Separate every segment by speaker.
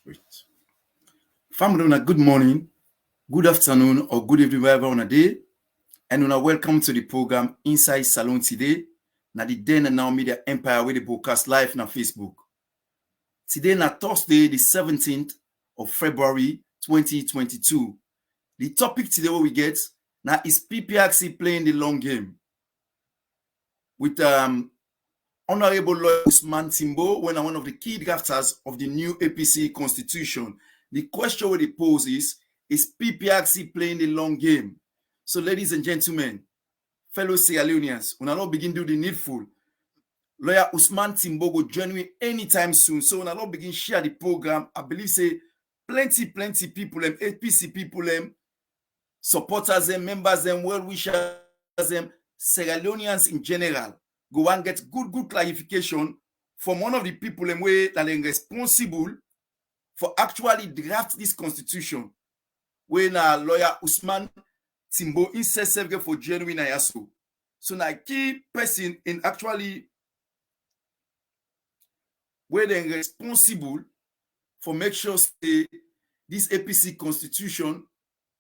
Speaker 1: Great. Family, good morning, good afternoon, or good evening, wherever on a day. And welcome to the program Inside Salon today. Now the Then and Now Media Empire with the broadcast live on Facebook. Today, na Thursday, the 17th of February 2022. The topic today what we get now is Pprc playing the long game with Honorable Lawyer Usman Timbo, when one of the key drafters of the new APC constitution. The question where they pose is Pprc playing the long game? So, ladies and gentlemen, fellow Sierra Leoneans, when I not begin do the needful, Lawyer Usman Timbo will join me anytime soon. So when I not begin share the program, I believe say plenty people, APC people, supporters, members, well-wishers, Sierra Leoneans in general, go and get good clarification from one of the people that are responsible for actually draft this constitution. When Lawyer Usman Timbo in for genuine ayaso. So now key person in actually where they're responsible for make sure say this APC constitution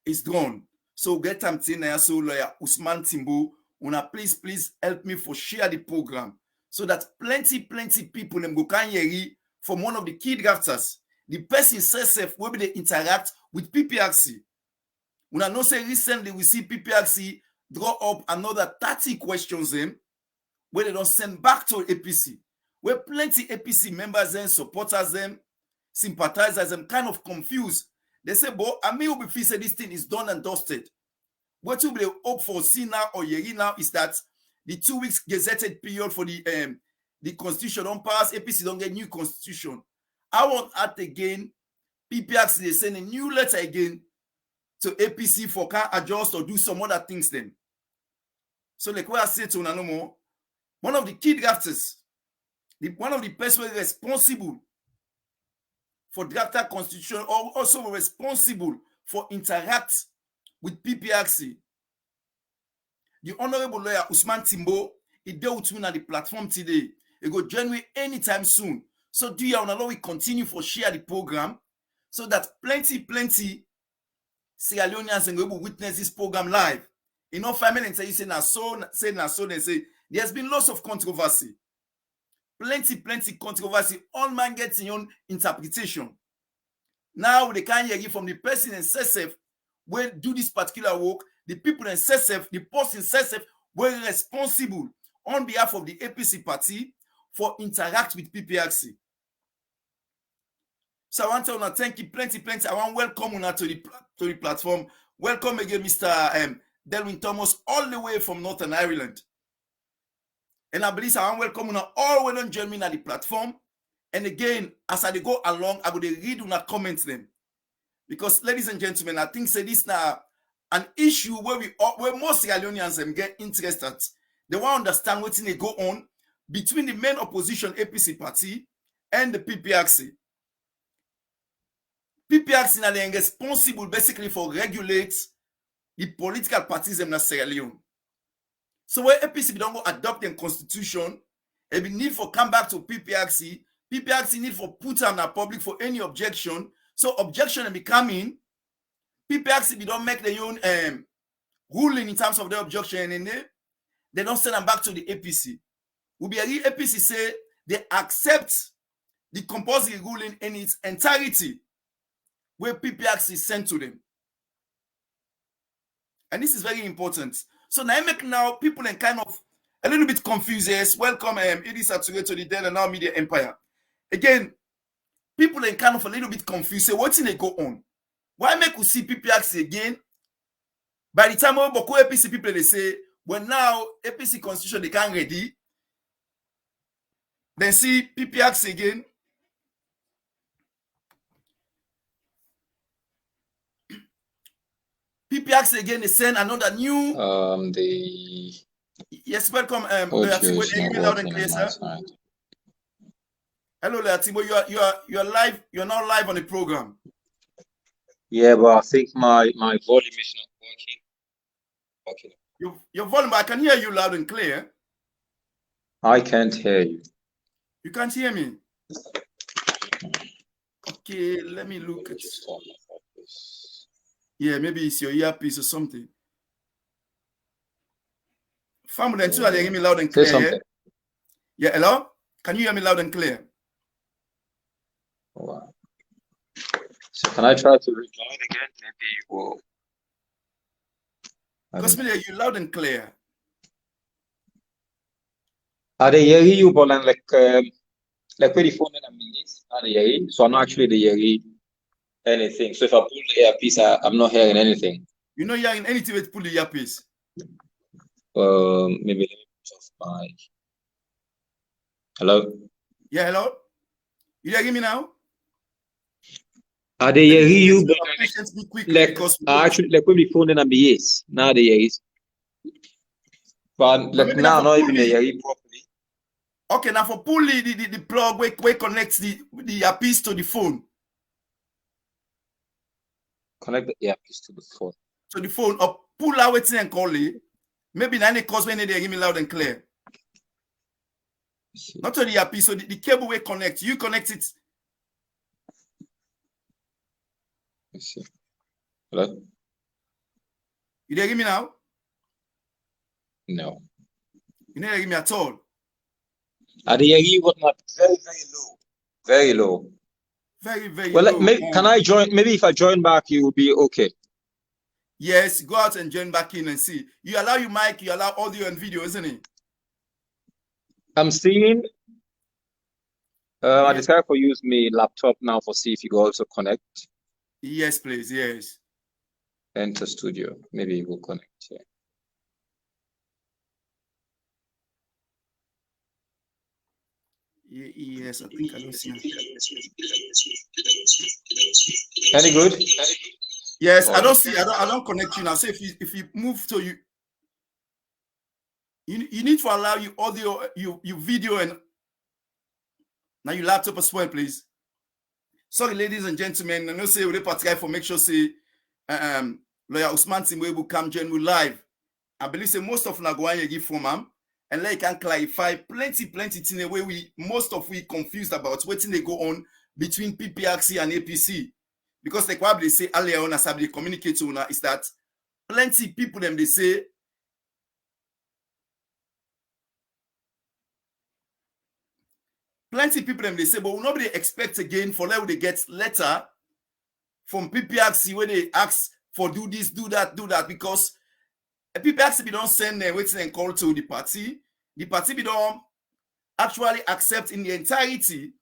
Speaker 1: is drawn. So get them so Lawyer Usman Timbo, una please help me for share the program so that plenty people go can hear from one of the key drafters. The person says will be they interact with Pprc. Una know say recently we see Pprc draw up another 30 questions where they don't send back to APC. Where plenty APC members and supporters them, sympathizers them kind of confused. They say, but I mean, we say this thing is done and dusted. What we hope for see now or hear now is that the 2 weeks gazetted period for the constitution don't pass, APC don't get new constitution. I want at again, Pprc they send a new letter again to APC for can adjust or do some other things then. So like what I said to no more, one of the key drafters, one of the persons responsible for drafter constitution or also responsible for interact with Pprc, the Honorable Lawyer Usman Timbo, he dealt with me on the platform today. He go join me anytime soon. So do you allow we continue for share the program so that plenty Sierra Leoneans and will witness this program live. You know, family and say you say na so, they say there's been lots of controversy. Plenty controversy. All man gets in own interpretation. Now they can't hear from the person in SSF will do this particular work. The people in SSF, the post in SSF were responsible on behalf of the APC party for interact with Pprc. So I want to thank you plenty. I want to welcome you to the platform. Welcome again, Mr. Delwin Thomas, all the way from Northern Ireland. And I believe I want to welcome you all the way on join me at the platform. And again, as I go along, I will read una comments them. Because, ladies and gentlemen, I think say this now an issue where most Sierra Leoneans get interested. They want to understand what's they go on between the main opposition APC party and the Pprc. Pprc now they are responsible basically for regulate the political parties in Sierra Leone. So where APC don't go adopt the constitution, it be need for come back to Pprc. Pprc need for put on the public for any objection. So objection and becoming Pprc don't make their own ruling in terms of the objection and they don't send them back to the APC. Will be APC say they accept the compulsory ruling in its entirety where Pprc is sent to them. And this is very important. So now people are kind of a little bit confused. Yes, welcome Idris Ature to the Then and Now Media Empire. Again, people are kind of a little bit confused. Say, what's in they go on? Why make we see Pprc again? By the time we Boko APC people they say, well now APC constitution they can't ready. Then see Pprc again. Pprc again, they send another new. Yes, welcome. Loud and clear, sir. Hello, Timbo. You are live. You're now live on the program.
Speaker 2: Yeah, but I think my volume is not working.
Speaker 1: Your volume, I can hear you loud and clear.
Speaker 2: I can't hear you.
Speaker 1: You can't hear me. Okay, let me look at. Yeah, maybe it's your earpiece or something. Family, you are hearing me loud and clear. Yeah? Yeah, hello? Can you hear me loud and clear?
Speaker 2: Wow. So can I try to rejoin again? Maybe we'll.
Speaker 1: Because you loud and clear.
Speaker 2: Are they hearing you, but like where the phone in a minute? Are they hearing? So I'm not actually hearing anything. So if I pull the earpiece, I'm not hearing anything.
Speaker 1: You're not hearing anything with pull the earpiece.
Speaker 2: Maybe let me put off my. Hello.
Speaker 1: Yeah, hello. You hearing me now?
Speaker 2: Are they hearing you? But
Speaker 1: like
Speaker 2: actually, like when the phone in a minute, now they hear it. But like now, not even hearing properly.
Speaker 1: Okay, now for pull the plug where connects the earpiece to the phone.
Speaker 2: Connect the earpiece to the phone.
Speaker 1: To the phone, or pull out it and call it. Maybe now they cause when they hear me loud and clear. Not to the earpiece, so the cable will connect. You connect it.
Speaker 2: Let's see. Hello?
Speaker 1: You hear me now?
Speaker 2: No.
Speaker 1: You don't hear me at all.
Speaker 2: Are they hearing you, but not very, very low? Very low.
Speaker 1: Very, very
Speaker 2: well,
Speaker 1: low.
Speaker 2: Maybe, can I join? Maybe if I join back, you will be okay.
Speaker 1: Yes, go out and join back in and see. You allow your mic, you allow audio and video, isn't it?
Speaker 2: I'm seeing. I decided to use my laptop now for see if you go also connect.
Speaker 1: Yes, please. Yes.
Speaker 2: Enter studio. Maybe you will connect. Yeah.
Speaker 1: Yes, I think I don't see.
Speaker 2: Any good?
Speaker 1: Yes, I don't see. I don't connect you now. So if you move to you need to allow your audio, your video, and now your laptop as well, please. Sorry, ladies and gentlemen. I know say we particular for make sure say lawyer Usman Timbo will come join you live. I believe say most of Nagwanya give from him. And like can clarify plenty things in a way we confused about what they go on between Pprc and APC. Because like what they say earlier on as I communicate to is that plenty people them they say but nobody expect again for like they get letter from Pprc where they ask for do this, do that, because Pprc be don't send them waiting and call to the party be don't actually accept in the entirety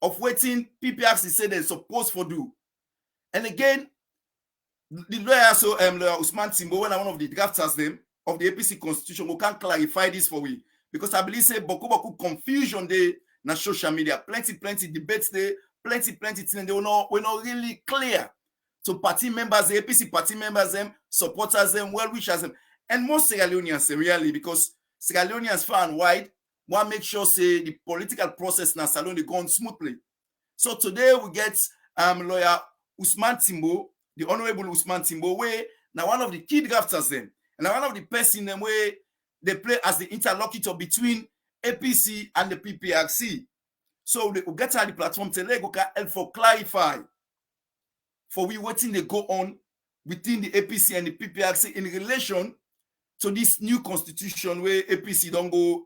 Speaker 1: of waiting Pprc say they're supposed to do. And again, the lawyer, so lawyer Usman Timbo, when one of the drafters them of the APC constitution, we can clarify this for we. Because I believe say boku confusion there na social media, plenty debates there, plenty things they we're not really clear to party members, the APC party members, them, supporters, them, well-wishers, them, and most Sierra Leoneans, really, because Sierra Leoneans far and wide want to make sure say the political process na salon they go on smoothly. So today we get lawyer Usman Timbo, the Honorable Usman Timbo, where now one of the key drafters them, and now one of the person them where they play as the interlocutor between APC and the Pprc. So we get on the platform today, go can help for clarify for we waiting they go on within the APC and the Pprc in relation to this new constitution where APC don't go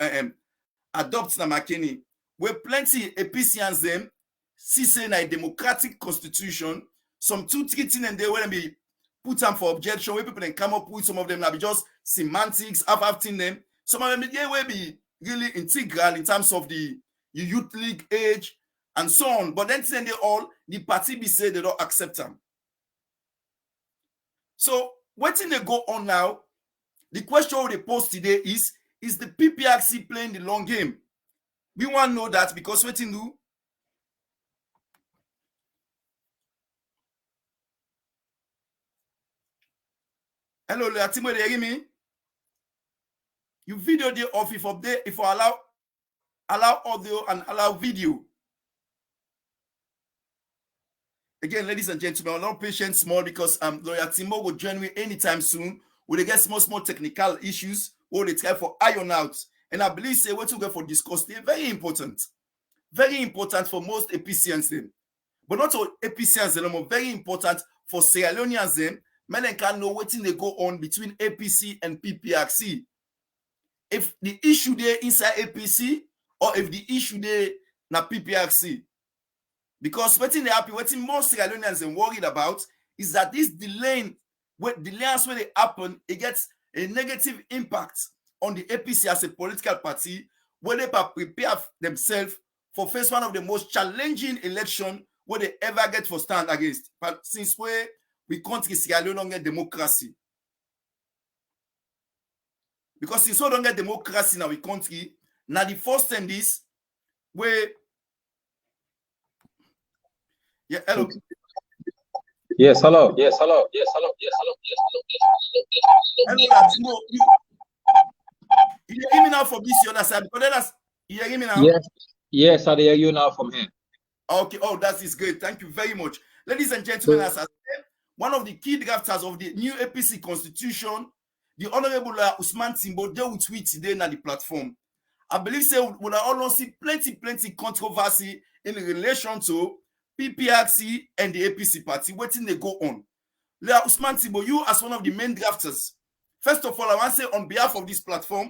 Speaker 1: adopt na makeni, where plenty APCians them see say na a democratic constitution, some 2-3 things and they will be put them for objection, where people then come up with some of them now be just semantics, half them. Some of them they will be really integral in terms of the youth league age and so on. But then they all the party be say they don't accept them. So what thing they go on now? The question they pose today is the Pprc playing the long game? We want to know that because what you do. Hello, Timbo, you hear me? You video the off if update if I allow audio and allow video. Again, ladies and gentlemen, a lot of patience small because lawyer Timbo will join me anytime soon. We'll get small technical issues or they try for iron out. And I believe say what we get for discuss, they're very important for most APCians then. but not all APCians anymore. Very important for Sierra Leoneans them. Men can know what they go on between APC and Pprc. If the issue there inside APC or if the issue there na Pprc. Because what most Sierra Leoneans are worried about is that this delaying where they happen, it gets a negative impact on the APC as a political party, where they prepare themselves for face one of the most challenging election where they ever get for stand against. But since we country Sierra Leone don't get democracy. Because since we don't get democracy in our country, now the first time this where hello.
Speaker 2: Yes, hello. Yes, hello. Yes, hello. Yes, hello. Yes, hello. Yes, hello.
Speaker 1: Hello, you hear me now from this other side? Because you hear me now?
Speaker 2: Yes, yes, I hear you now from here.
Speaker 1: Okay, oh, that is great. Thank you very much. Ladies and gentlemen, as I said, one of the key drafters of the new APC constitution, the Honorable Usman Timbo, they will tweet today on the platform. I believe we will also see plenty controversy in relation to Pprc and the APC party, waiting they go on. Usman Timbo, you as one of the main drafters, first of all, I want to say on behalf of this platform,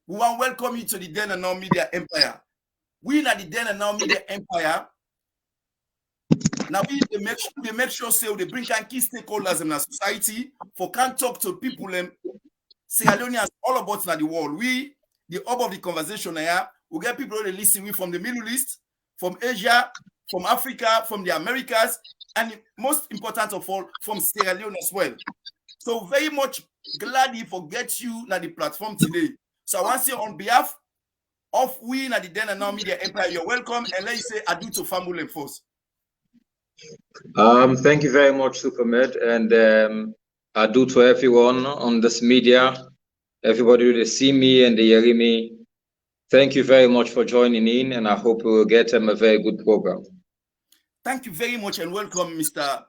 Speaker 1: we want to welcome you to the Then and Now Media Empire. We at the Then and Now Media Empire, now we make sure say they bring key stakeholders in our society for can talk to people and Sierra Leoneans all about the world. We, the hub of the conversation here, we get people that listen from the Middle East, from Asia, from Africa, from the Americas, and most important of all, from Sierra Leone as well. So very much glad to get you on the platform today. So I want to say on behalf of we at the Then and Now Media Empire, you're welcome, and let you say adieu to family first.
Speaker 2: Thank you very much, Supermed, and adieu to everyone on this media, everybody who see me and they hear me. Thank you very much for joining in, and I hope we will get a very good program.
Speaker 1: Thank you very much and welcome, Mr.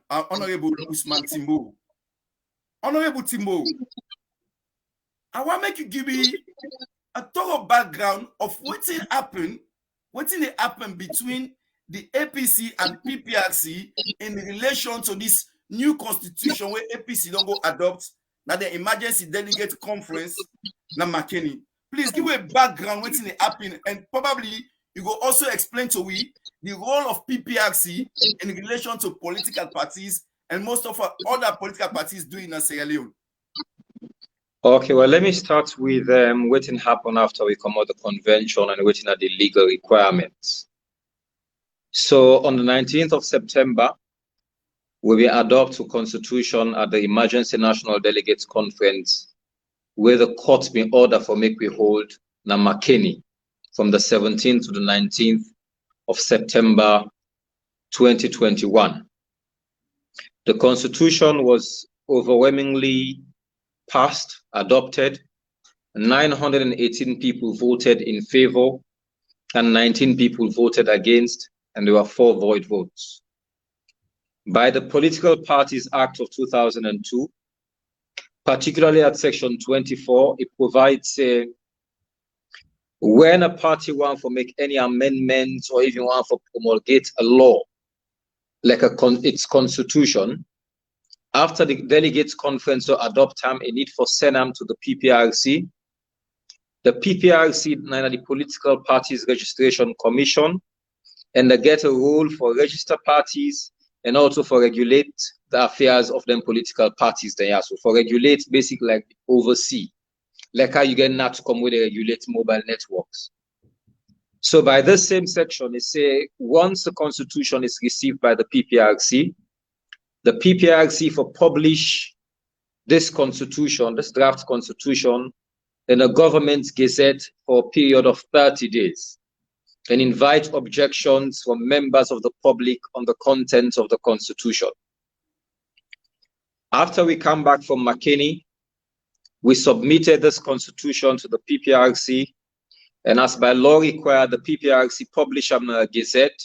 Speaker 1: Honorable Usman Timbo. Honorable Timbo, I want to make you give me a thorough background of what happened between the APC and Pprc in relation to this new constitution where APC don't go adopt now the emergency delegate conference na McKinney. Please give me a background what's happened, and probably you go also explain to we the role of Pprc in relation to political parties and most of our other political parties doing in Sierra Leone.
Speaker 2: Okay, well, let me start with what happened after we come out the convention and waiting at the legal requirements. So on the 19th of September, we will adopt a constitution at the Emergency National Delegates Conference, where the court may order for make we hold na McKinney from the 17th to the 19th of September 2021. The constitution was overwhelmingly passed, adopted. 918 people voted in favor and 19 people voted against, and there were 4 void votes. By the Political Parties Act of 2002, particularly at section 24, it provides when a party wants to make any amendments or even want to promulgate a law, like its constitution, after the delegates conference to adopt them, a need for send them to the Pprc. The Pprc, the Political Parties Registration Commission, and they get a role for register parties and also for regulate the affairs of them political parties there. So for regulate, basically like oversee, like how you get not to come with a regulate mobile networks. So by this same section, it say once the constitution is received by the Pprc for publish this constitution, this draft constitution, in a government gazette for a period of 30 days and invite objections from members of the public on the contents of the constitution. After we come back from McKinney, we submitted this constitution to the Pprc, and as by law required, the Pprc publish a gazette,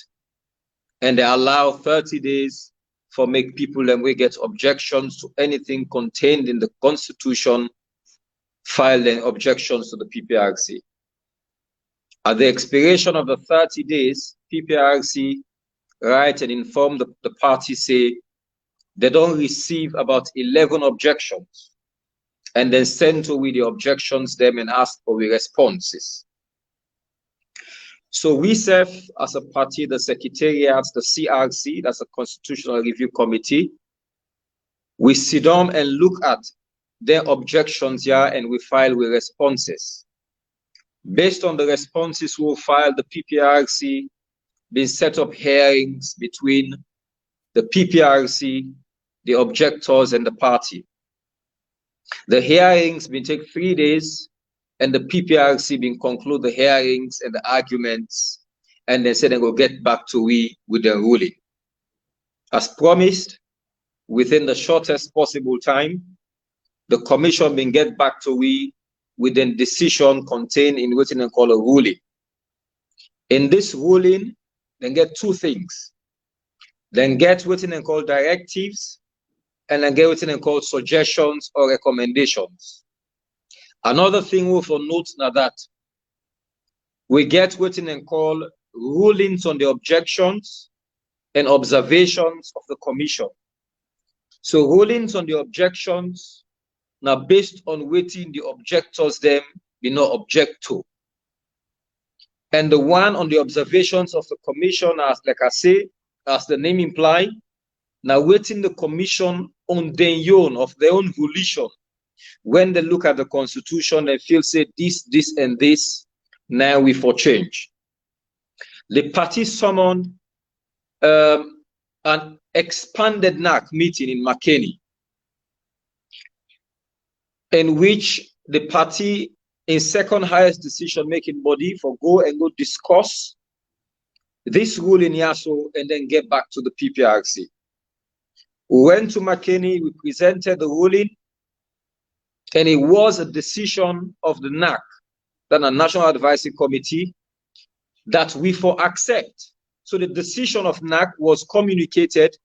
Speaker 2: and they allow 30 days for make people and we get objections to anything contained in the constitution, file and objections to the Pprc. At the expiration of the 30 days, Pprc right, and inform the party, say they don't receive about 11 objections, and then send to we the objections them and ask for the responses. So we serve as a party, the Secretariat, the CRC, that's a Constitutional Review Committee. We sit down and look at their objections here, and we file with responses. Based on the responses, we'll file the Pprc, been set up hearings between the Pprc, the objectors, and the party. The hearings been take 3 days, and the Pprc been conclude the hearings and the arguments, and then say they will get back to we with the ruling. As promised, within the shortest possible time, the commission been get back to we with a decision contained in what they call a ruling. In this ruling, then get 2 things. Then get what they call directives, and then get what they call suggestions or recommendations. Another thing we for note now that we get what they call rulings on the objections and observations of the commission. So rulings on the objections now based on waiting the objectors them be not object to. And the one on the observations of the commission, as like I say, as the name imply, now waiting the commission on their own, of their own volition. When they look at the constitution, they feel say this, and this, now we for change. The party summoned an expanded NAC meeting in McKinney, in which the party in second highest decision-making body for go discuss this ruling Yaso and then get back to the Pprc. We went to McKinney, we presented the ruling, and it was a decision of the NAC, that a National Advisory Committee, that we for accept. So the decision of NAC was communicated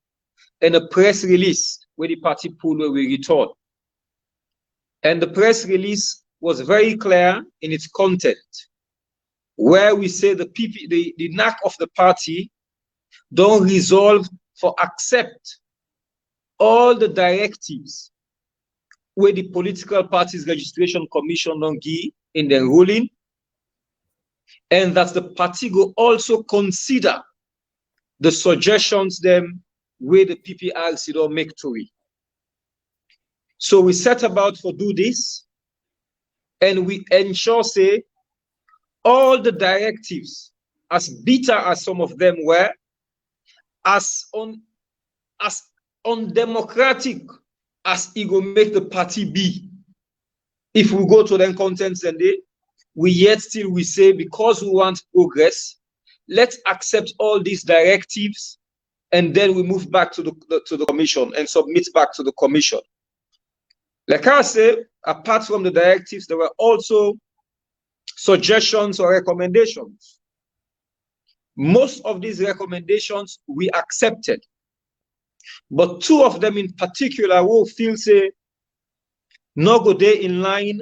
Speaker 2: in a press release where the party pulled where we return. And the press release was very clear in its content, where we say the NAC of the party don't resolve for accept all the directives where the Political Parties Registration Commission don't give in the ruling, and that the party will also consider the suggestions them where the PPRC don't make to it. So we set about to do this, and we ensure say all the directives, as bitter as some of them were, as undemocratic as it will make the party be. If we go to them contents and we yet still we say, because we want progress, let's accept all these directives, and then we move back to the commission and submit back to the commission. Like I say, apart from the directives, there were also suggestions or recommendations. Most of these recommendations we accepted, but 2 of them in particular will feel say no go day in line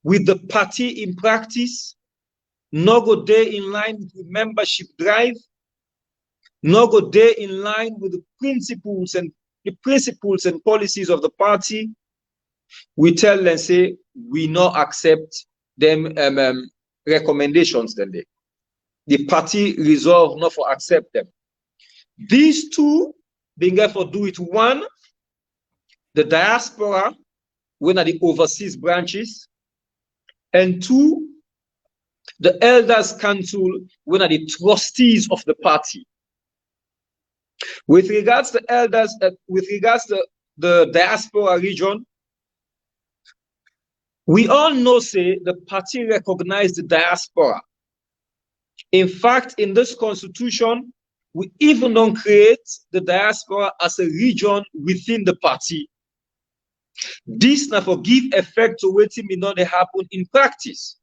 Speaker 2: with the party in practice, no go day in line with the membership drive, no go day in line with the principles and policies of the party. We tell them say we not accept them recommendations. Then the party resolve not for accept them. These 2 being therefore do it. 1, the diaspora, when are the overseas branches, and 2, the elders council, when are the trustees of the party. With regards to elders, with regards to the diaspora region, we all know say the party recognized the diaspora. In fact, in this constitution, we even don't create the diaspora as a region within the party. This now for give effect to what may not happen in practice.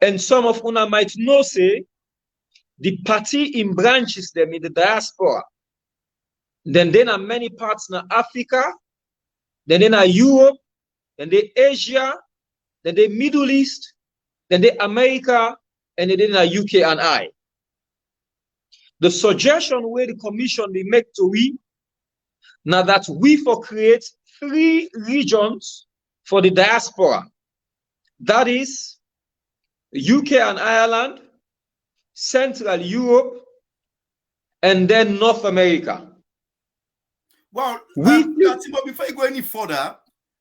Speaker 2: And some of una might know say the party in branches them in the diaspora. Then are many parts in Africa, then are Europe, then they Asia, then they Middle East, then they America, and then are UK and I. The suggestion where the commission they make to we, now that we for create 3 regions for the diaspora. That is UK and Ireland, Central Europe, and then North America.
Speaker 1: Well, Timbo, before you go any further,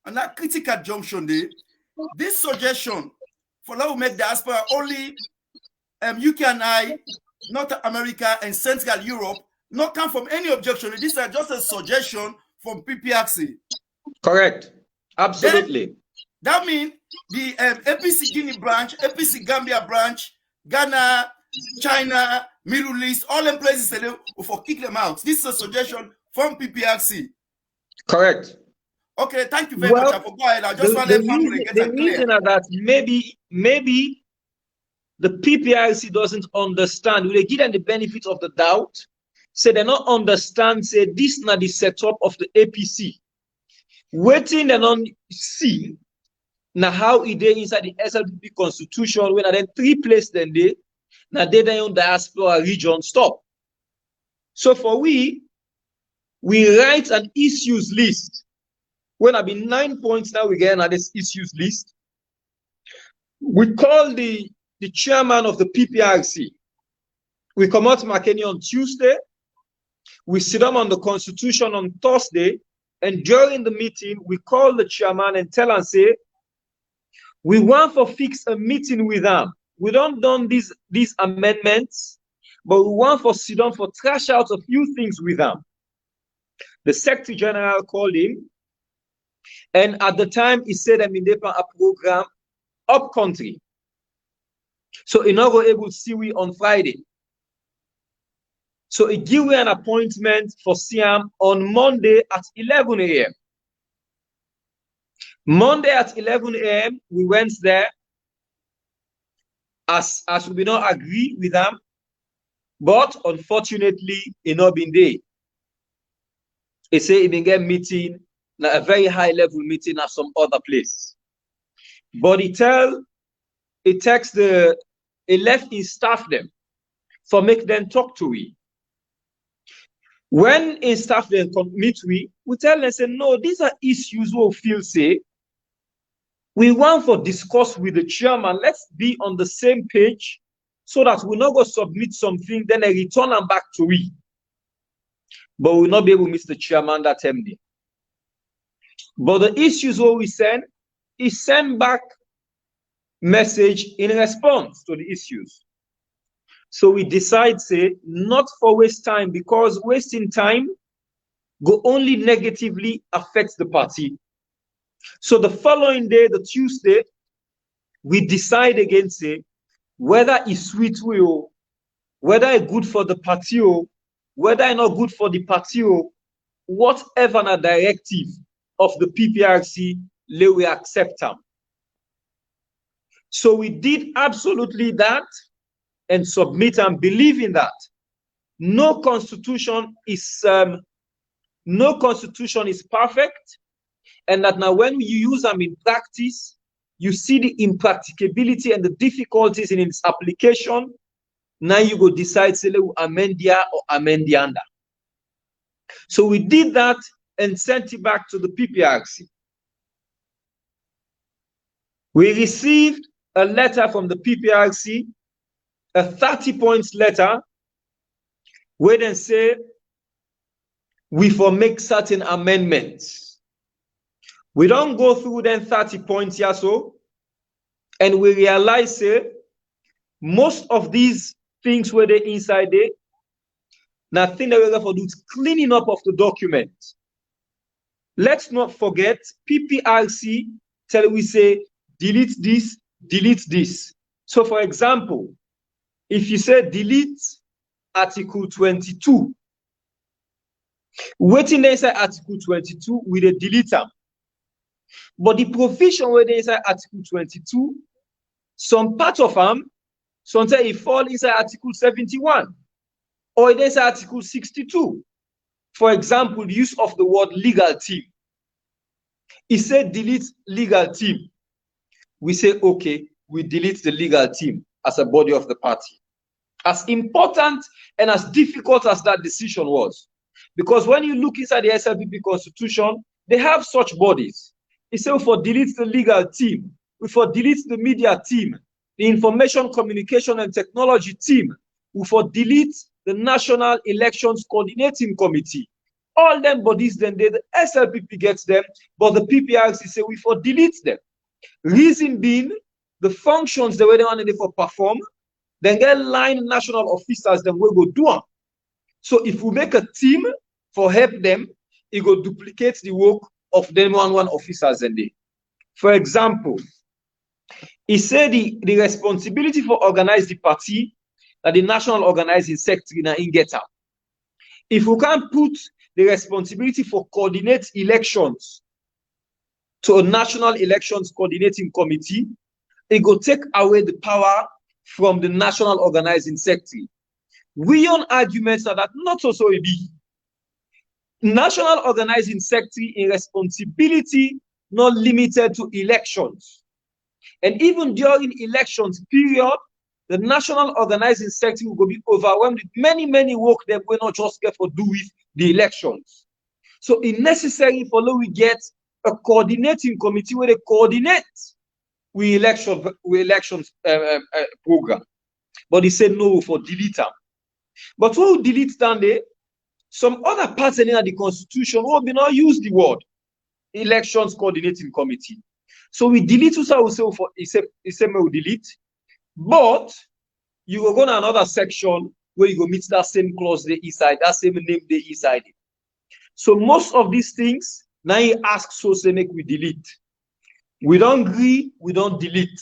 Speaker 1: on that critical junction day, this suggestion for that will make diaspora only UK and I, North America, and Central Europe not come from any objection. This is just a suggestion from Pprc.
Speaker 2: Correct. Absolutely.
Speaker 1: Then, that means the APC Guinea branch, APC Gambia branch, Ghana, China, Middle East, all them places for kick them out. This is a suggestion from Pprc.
Speaker 2: Correct.
Speaker 1: Okay, thank you very much. I forgot. I just want to get
Speaker 2: the reason that maybe the Pprc doesn't understand. They give them the benefit of the doubt. Say they not understand. Say this not the setup of the APC. Waiting and on see now how it is inside the SLPP constitution when then 3 places then they now they on diaspora region stop. So for we write an issues list. When I be 9 points now we get on this issues list. We call the chairman of the Pprc. We come out McKinney on Tuesday. We sit down on the constitution on Thursday. And during the meeting, we call the chairman and tell and say, we want to fix a meeting with them. We don't done these amendments, but we want to sit down for trash out a few things with them. The Secretary General called him, and at the time he said I'm in a program up country. So he not go able to see we on Friday. So he give me an appointment for Siam on Monday at 11 a.m. Monday at 11 a.m. we went there as we not agree with them, but unfortunately he not been there. He say he been get meeting, a very high level meeting at some other place. But he left his staff them for make them talk to we. When in staff then meet we tell them, say, no, these are issues we feel say we want to discuss with the chairman. Let's be on the same page so that we not go submit something, then I return them back to we. But we'll not be able to miss the chairman that MD. But the issues what we send, he send back message in response to the issues. So we decide, say, not for waste time, because wasting time go only negatively affects the party. So the following day, the Tuesday, we decide again, say, whether it's sweet or whether it's good for the party or whether it's not good for the party or whatever a directive of the Pprc, we accept them. So we did absolutely that and submit and believe in that. No constitution is perfect, and that now when you use them in practice, you see the impracticability and the difficulties in its application. Now you go decide say amendia or amendianda. So we did that and sent it back to the Pprc. We received a letter from the Pprc, a 30 points letter, where they say we for make certain amendments. We don't go through them 30 points here, so, and we realize most of these things were they inside there. Nothing that we're going to do is cleaning up of the document. Let's not forget, Pprc tell we say delete this, delete this. So for example, if you say delete Article 22, waiting inside Article 22 with a delete them. But the provision where they inside Article 22, some part of them, sometimes it fall inside Article 71 or it is Article 62. For example, the use of the word legal team. It said delete legal team. We say, okay, we delete the legal team as a body of the party. As important and as difficult as that decision was. Because when you look inside the SLPP constitution, they have such bodies. It says for delete the legal team, we for delete the media team, the information communication and technology team, we for delete the National Elections Coordinating Committee. All them bodies, then the SLPP gets them, but the PPRC say we for delete them. Reason being, the functions the way they want to for perform, then get line national officers, then we go do them. So if we make a team for help them, it will duplicate the work of them one officers and they. For example, he said the responsibility for organize the party that the national organizing secretary na in get out. If we can't put the responsibility for coordinate elections to a national elections coordinating committee, it will take away the power from the national organizing secretary. We on arguments that not also a be. National organizing secretary in responsibility not limited to elections. And even during elections period, the national organizing secretary will be overwhelmed with many work that will not just get for do with the elections. So it's necessary for we get a coordinating committee where they coordinate with elections program. But he said no for delete them. But when we delete down there, some other parts in the constitution will be not use the word elections coordinating committee. So we delete also we say for he said we delete, but you will go to another section where you go meet that same clause the inside, that same name the inside. So most of these things now he asks so say make we delete. We don't agree, we don't delete.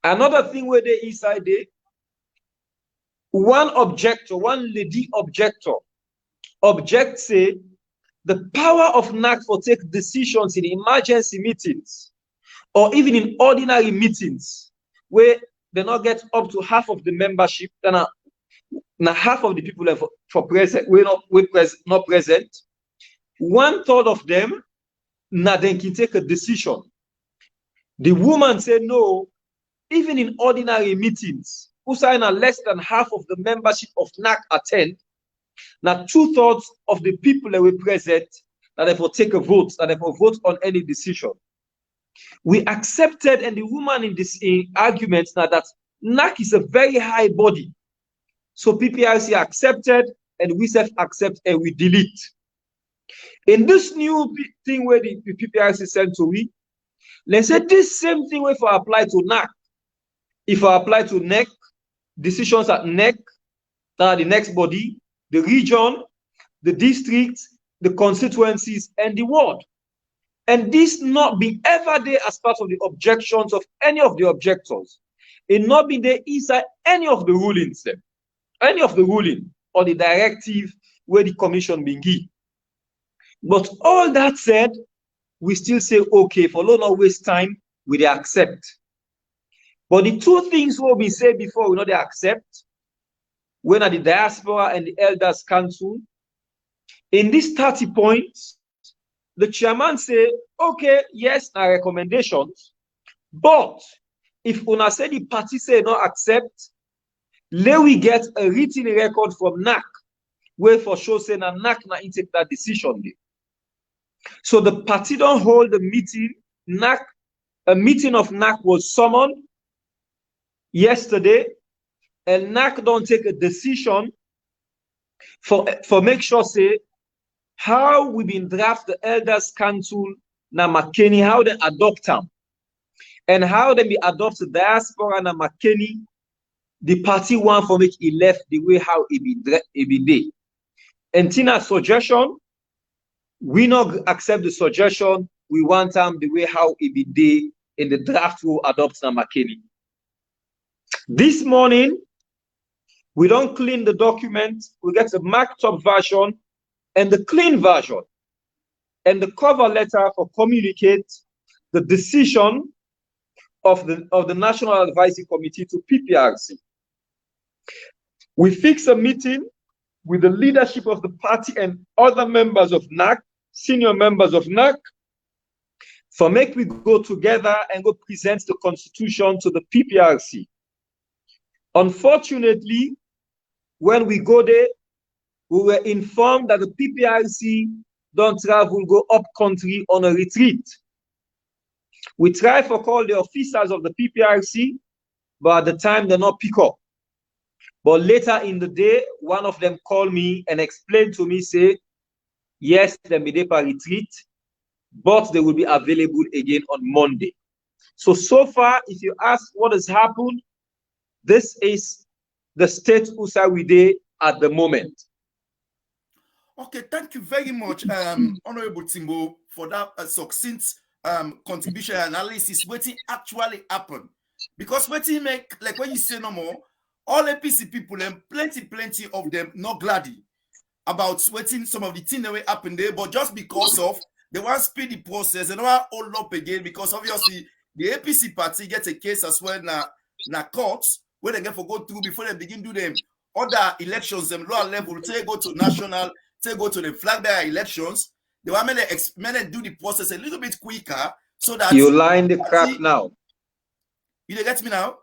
Speaker 2: Another thing where they inside there, one objector, one lady objector, object say the power of NAC for take decisions in emergency meetings or even in ordinary meetings where they not get up to half of the membership, then half of the people for present, not present. 1/3 of them, now they can take a decision. The woman said no, even in ordinary meetings, who sign less than half of the membership of NAC attend. Now 2/3 of the people that were present that therefore take a vote, that therefore vote on any decision. We accepted, and the woman in this argument now that NAC is a very high body. So PPRC accepted, and we self accept, and we delete. In this new thing where the PPRC sent to we, let's say this same thing if I apply to NAC. If I apply to NEC, decisions at NEC, that are the next body, the region, the district, the constituencies, and the ward. And this not be ever there as part of the objections of any of the objectors. It not be there inside any of the rulings, any of the ruling or the directive where the commission being given. But all that said, we still say, okay, for not waste time, we accept. But the two things what we said before, we know they accept, when at the Diaspora and the Elders Council, in these 30 points, the chairman say, okay, yes, our recommendations, but if una say the party say not accept, let we get a written record from NAC, where for sure say na NAC na take that decision. So the party don't hold a meeting. NAC, a meeting of NAC was summoned yesterday, and NAC don't take a decision for make sure say how we been draft the Elders Council na McKinney, how they adopt them, and how they be adopt the Diaspora na McKinney. The party want for make it left the way how it be there. And Tina suggestion, we not accept the suggestion. We want them the way how it be there in the draft will adopt na McKinney. This morning, we don't clean the document. We get the marked up version and the clean version, and the cover letter for communicate the decision of the National Advisory Committee to PPRC. We fix a meeting with the leadership of the party and other members of NAC, senior members of NAC, for make we go together and go present the constitution to the PPRC. Unfortunately, when we go there, we were informed that the PPRC don't travel, go up country on a retreat. We try for call the officers of the PPRC, but at the time they not pick up. But later in the day, one of them called me and explained to me, say, yes, they may be retreat, but they will be available again on Monday. So far, if you ask what has happened, this is the state Usawide at the moment.
Speaker 1: Okay, thank you very much, Honorable Timbo, for that succinct contribution analysis. What actually happened? Because what he make, like when you say no more, all APC people and plenty of them not glady about sweating some of the things that will happen there, but just because of they want to speed the process and want to hold up again, because obviously the APC party gets a case as well na courts where they get for go through before they begin do them other elections, them lower level, they go to national, they go to the flag bearer elections. They want to do the process a little bit quicker so that
Speaker 2: you line the crack now.
Speaker 1: You get me now?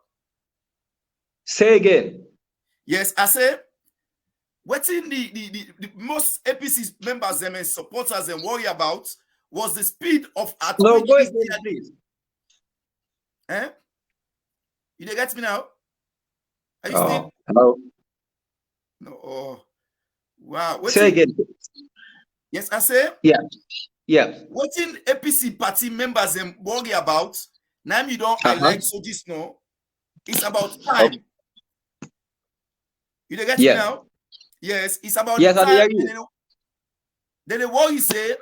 Speaker 2: Say again.
Speaker 1: Yes, I say what in the most APC members and supporters and worry about was the speed of at
Speaker 2: no,
Speaker 1: which
Speaker 2: please.
Speaker 1: Eh? You get me now? Are you
Speaker 2: still? Hello.
Speaker 1: No. Oh. Wow.
Speaker 2: Say again.
Speaker 1: Yes, I say.
Speaker 2: Yeah.
Speaker 1: What in APC party members and worry about? Now you don't highlight so this no. It's about time. Okay. You get me now? Yes, it's about the time. Then the war is say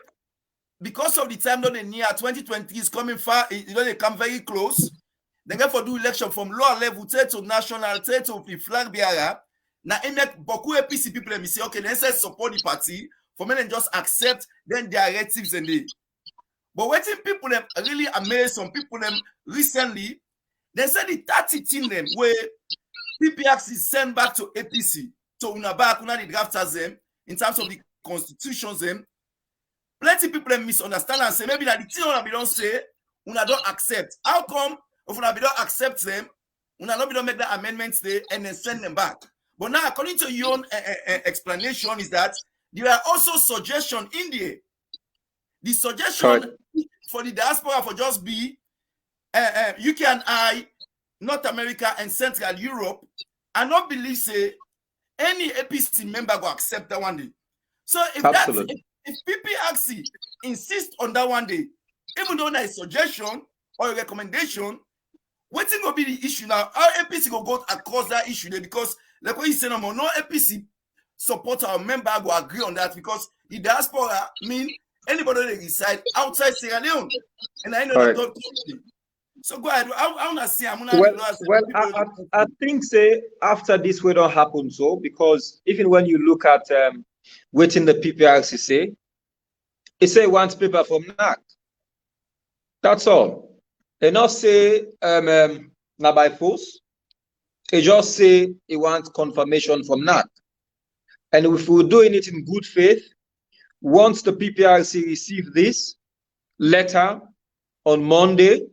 Speaker 1: because of the time that they near 2020 is coming far, they come very close. They get for do election from lower level to national to the flag bearer. Now, it make beaucoup APC people let me say, okay, they say support the party for me and just accept then directives and they. But waiting people them really amazed some people them recently. They said the 30 team them where PPRC sent back to APC to Unabak, the drafters them in terms of the constitutions them. Plenty people them misunderstand and say maybe that the thing we don't say, Una don't accept. How come if Una don't accept them, Una don't make that amendments there and then send them back? But now, according to your own explanation, is that there are also suggestions in there. The suggestion for the diaspora for just be UK and I, North America and Central Europe, I not believe say any APC member will accept that one day. So if PPRC insists on that one day, even though there is suggestion or a recommendation, what's going to be the issue now? Our APC will go across that issue there because like what you say no more, no APC supporter or member will agree on that because the diaspora mean anybody that reside outside Sierra Leone. And I know that don't so go ahead. I want to see.
Speaker 2: I think say after this will not happen so because even when you look at waiting the PPRC say, it say wants paper from NAC. That's all. They not say now by force. They just say it wants confirmation from NAC. And if we're doing it in good faith, once the PPRC receive this letter on Monday,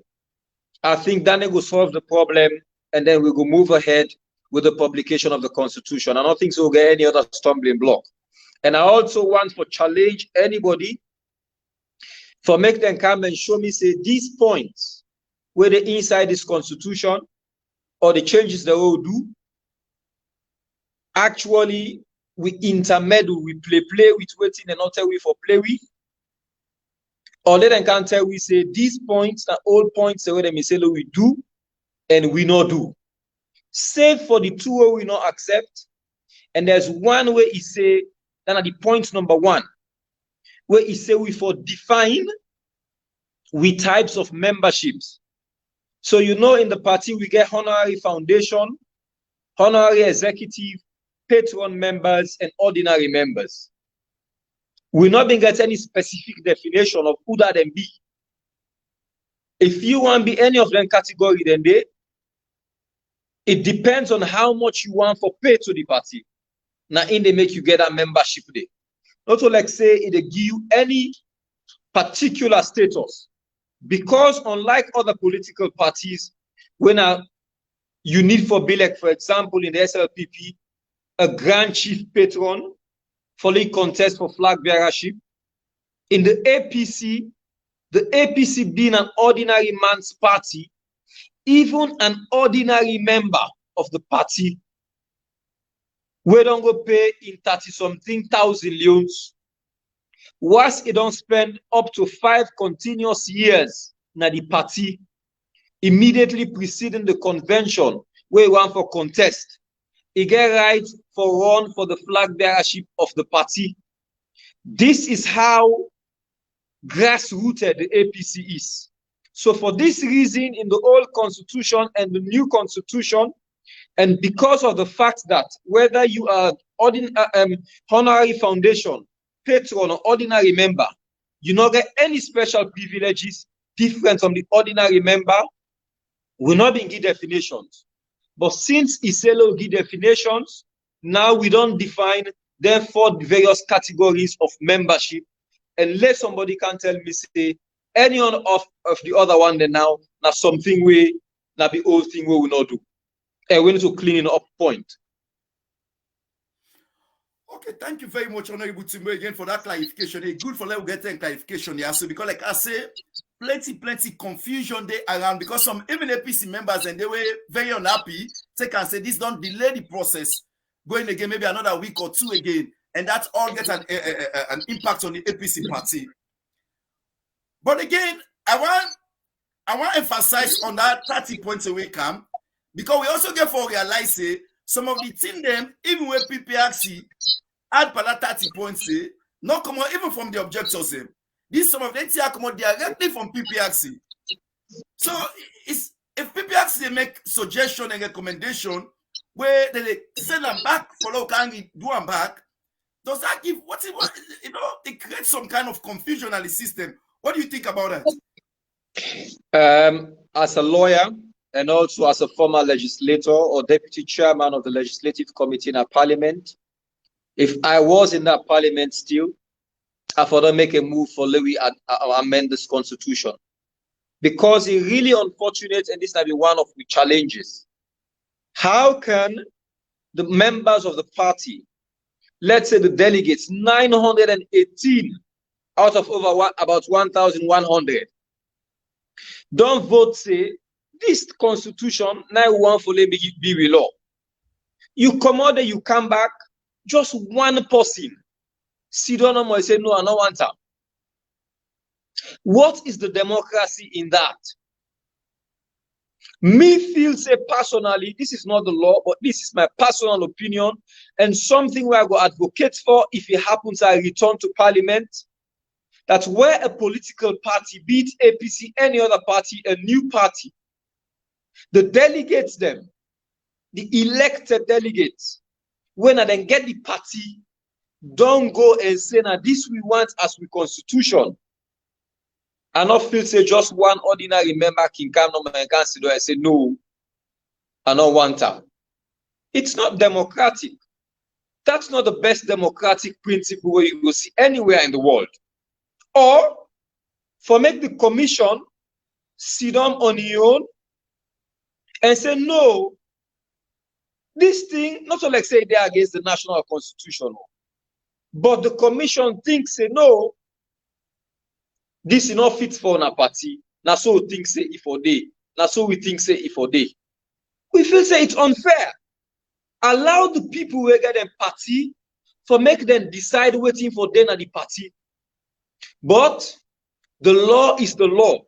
Speaker 2: I think that will solve the problem and then we will move ahead with the publication of the Constitution. I don't think so we'll get any other stumbling block. And I also want to challenge anybody for make them come and show me, say, these points where they inside this Constitution or the changes they will do, actually, we intermeddle, we play with waiting and not tell we for play with. Or let them can tell we say these points are all points the way they may say we do and we not do. Save for the two way we not accept. And there's one way he say that at the point number one, where he say we for define we types of memberships. So you know in the party we get honorary foundation, honorary executive, patron members, and ordinary members. We're not being get any specific definition of who that them be. If you want to be any of them category, then it depends on how much you want for pay to the party. Now, in they make you get a membership day. Not to like say it give you any particular status. Because unlike other political parties, when you need for be like, for example, in the SLPP, a Grand Chief Patron for the contest for flag bearership. In the APC being an ordinary man's party, even an ordinary member of the party, we don't go pay in 30-something thousand loans, whilst it don't spend up to 5 continuous years na the party, immediately preceding the convention where he want for contest. He get right for run for the flag bearership of the party. This is how grassrooted the APC is. So for this reason, in the old constitution and the new constitution, and because of the fact that whether you are honorary foundation, patron, or ordinary member, you not get any special privileges different from the ordinary member, we not been give definitions. But since Iselo give definitions, now we don't define therefore the various categories of membership. Unless somebody can tell me, say, any one of the other one, then now something we now the old thing we will not do. And we need to clean it up point.
Speaker 1: Okay, thank you very much, Honorable Timbo, again for that clarification. It's good for let get a clarification here. So because like I say, plenty confusion there around because some even APC members and they were very unhappy. They can say this don't delay the process going again maybe another week or two again, and that all gets an impact on the APC party. But again, I want to emphasize on that 30 points away camp because we also get for realize some of the team them even with Pprc add for that 30 points not come out even from the objections. This some of them come out directly from Pprc. So it's if Pprc they make suggestion and recommendation where they send them back, follow can do them back. Does that give what it was? You know, it creates some kind of confusion in the system. What do you think about
Speaker 2: that? As a lawyer and also as a former legislator or deputy chairman of the legislative committee in our parliament, if I was in that parliament still, I thought I'd make a move for Louis and amend this constitution. Because it's really unfortunate, and this might be one of the challenges. How can the members of the party, let's say the delegates, 918 out of over about 1,100, don't vote, say, this constitution, now one for let me be with law. You come out there, you come back, just one person, sit down and say, no, I don't want that. What is the democracy in that? Me feel, say, personally, this is not the law, but this is my personal opinion and something where I go advocate for if it happens I return to parliament. That's where a political party, be it APC, any other party, a new party, the delegates them, the elected delegates, when I then get the party, don't go and say, now this we want as we constitution. And not feel say just one ordinary member can come and consider and say, no, I don't want that. It's not democratic. That's not the best democratic principle where you will see anywhere in the world. Or for make the commission sit down on your own and say, no, this thing, not so like say they're against the national constitution, but the commission thinks, say, no, this is not fit for a party. Now so we think, say, if or day. Now so we think, say, if or day. We feel, say, it's unfair. Allow the people who get them party for make them decide waiting for them at the party. But the law is the law,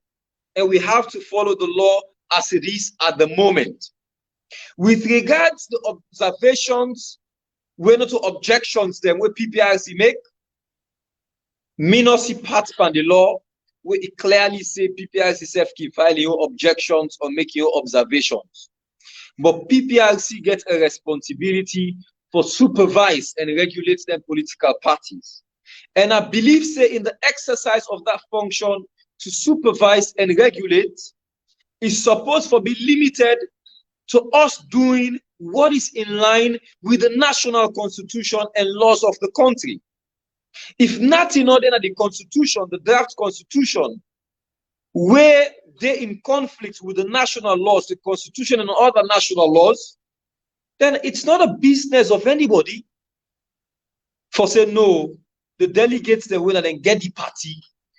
Speaker 2: and we have to follow the law as it is at the moment. With regards to the observations, we're not to objections them where Pprc make, me not see part from the law where it clearly say Pprc self keep filing your objections or make your observations. But Pprc gets a responsibility for supervise and regulate them political parties. And I believe, say, in the exercise of that function to supervise and regulate is supposed to be limited to us doing what is in line with the national constitution and laws of the country. If nothing other than the constitution, the draft constitution, where they in conflict with the national laws, the constitution and other national laws, then it's not a business of anybody for say no, the delegates they will and then get the party.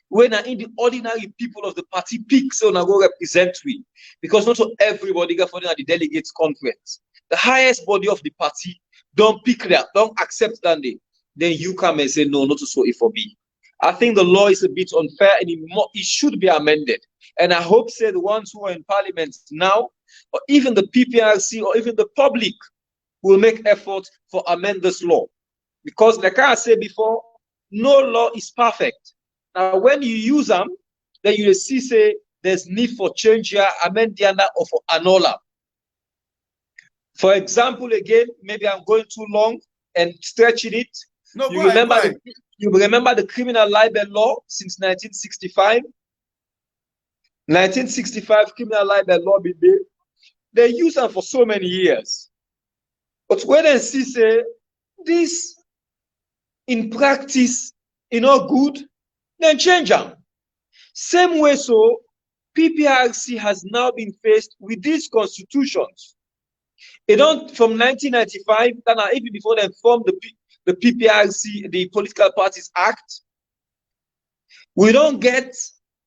Speaker 2: When in the ordinary people of the party pick, so now go represent we. Because not so everybody got for the delegates conference. The highest body of the party don't pick that, don't accept that then you come and say no, not so it for me. I think the law is a bit unfair and it should be amended. And I hope say the ones who are in parliament now, or even the PPRC or even the public will make effort for amend this law. Because like I said before, no law is perfect. Now when you use them, then you will see say there's need for change here, amend the other or for annul. For example, again, maybe I'm going too long and stretching it.
Speaker 1: No,
Speaker 2: you remember the criminal libel law since 1965? 1965 criminal libel law been there. They use them for so many years. But when they see say this in practice is not good, then change them. Same way so PPRC has now been faced with these constitutions. It don't from 1995, even before they formed the PPRC, the Political Parties Act, we don't get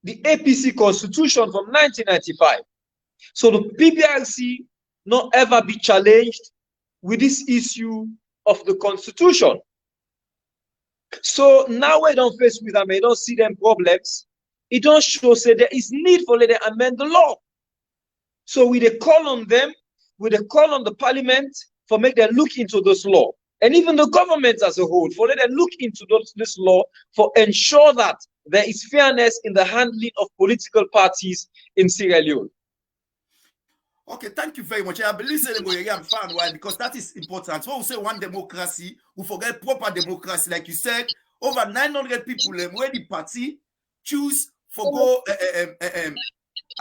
Speaker 2: the APC constitution from 1995. So the PPRC not ever be challenged with this issue of the constitution. So now we don't face with them, we don't see them problems. It don't show say there is need for them to amend the law. So we they call on them, we they call on the parliament for make them look into this law. And even the government as a whole, for let them look into this law for ensure that there is fairness in the handling of political parties in Sierra Leone.
Speaker 1: Okay, thank you very much. I believe I'm fan why because that is important. So we say one democracy, we forget proper democracy. Like you said, over 900 people where the party choose for go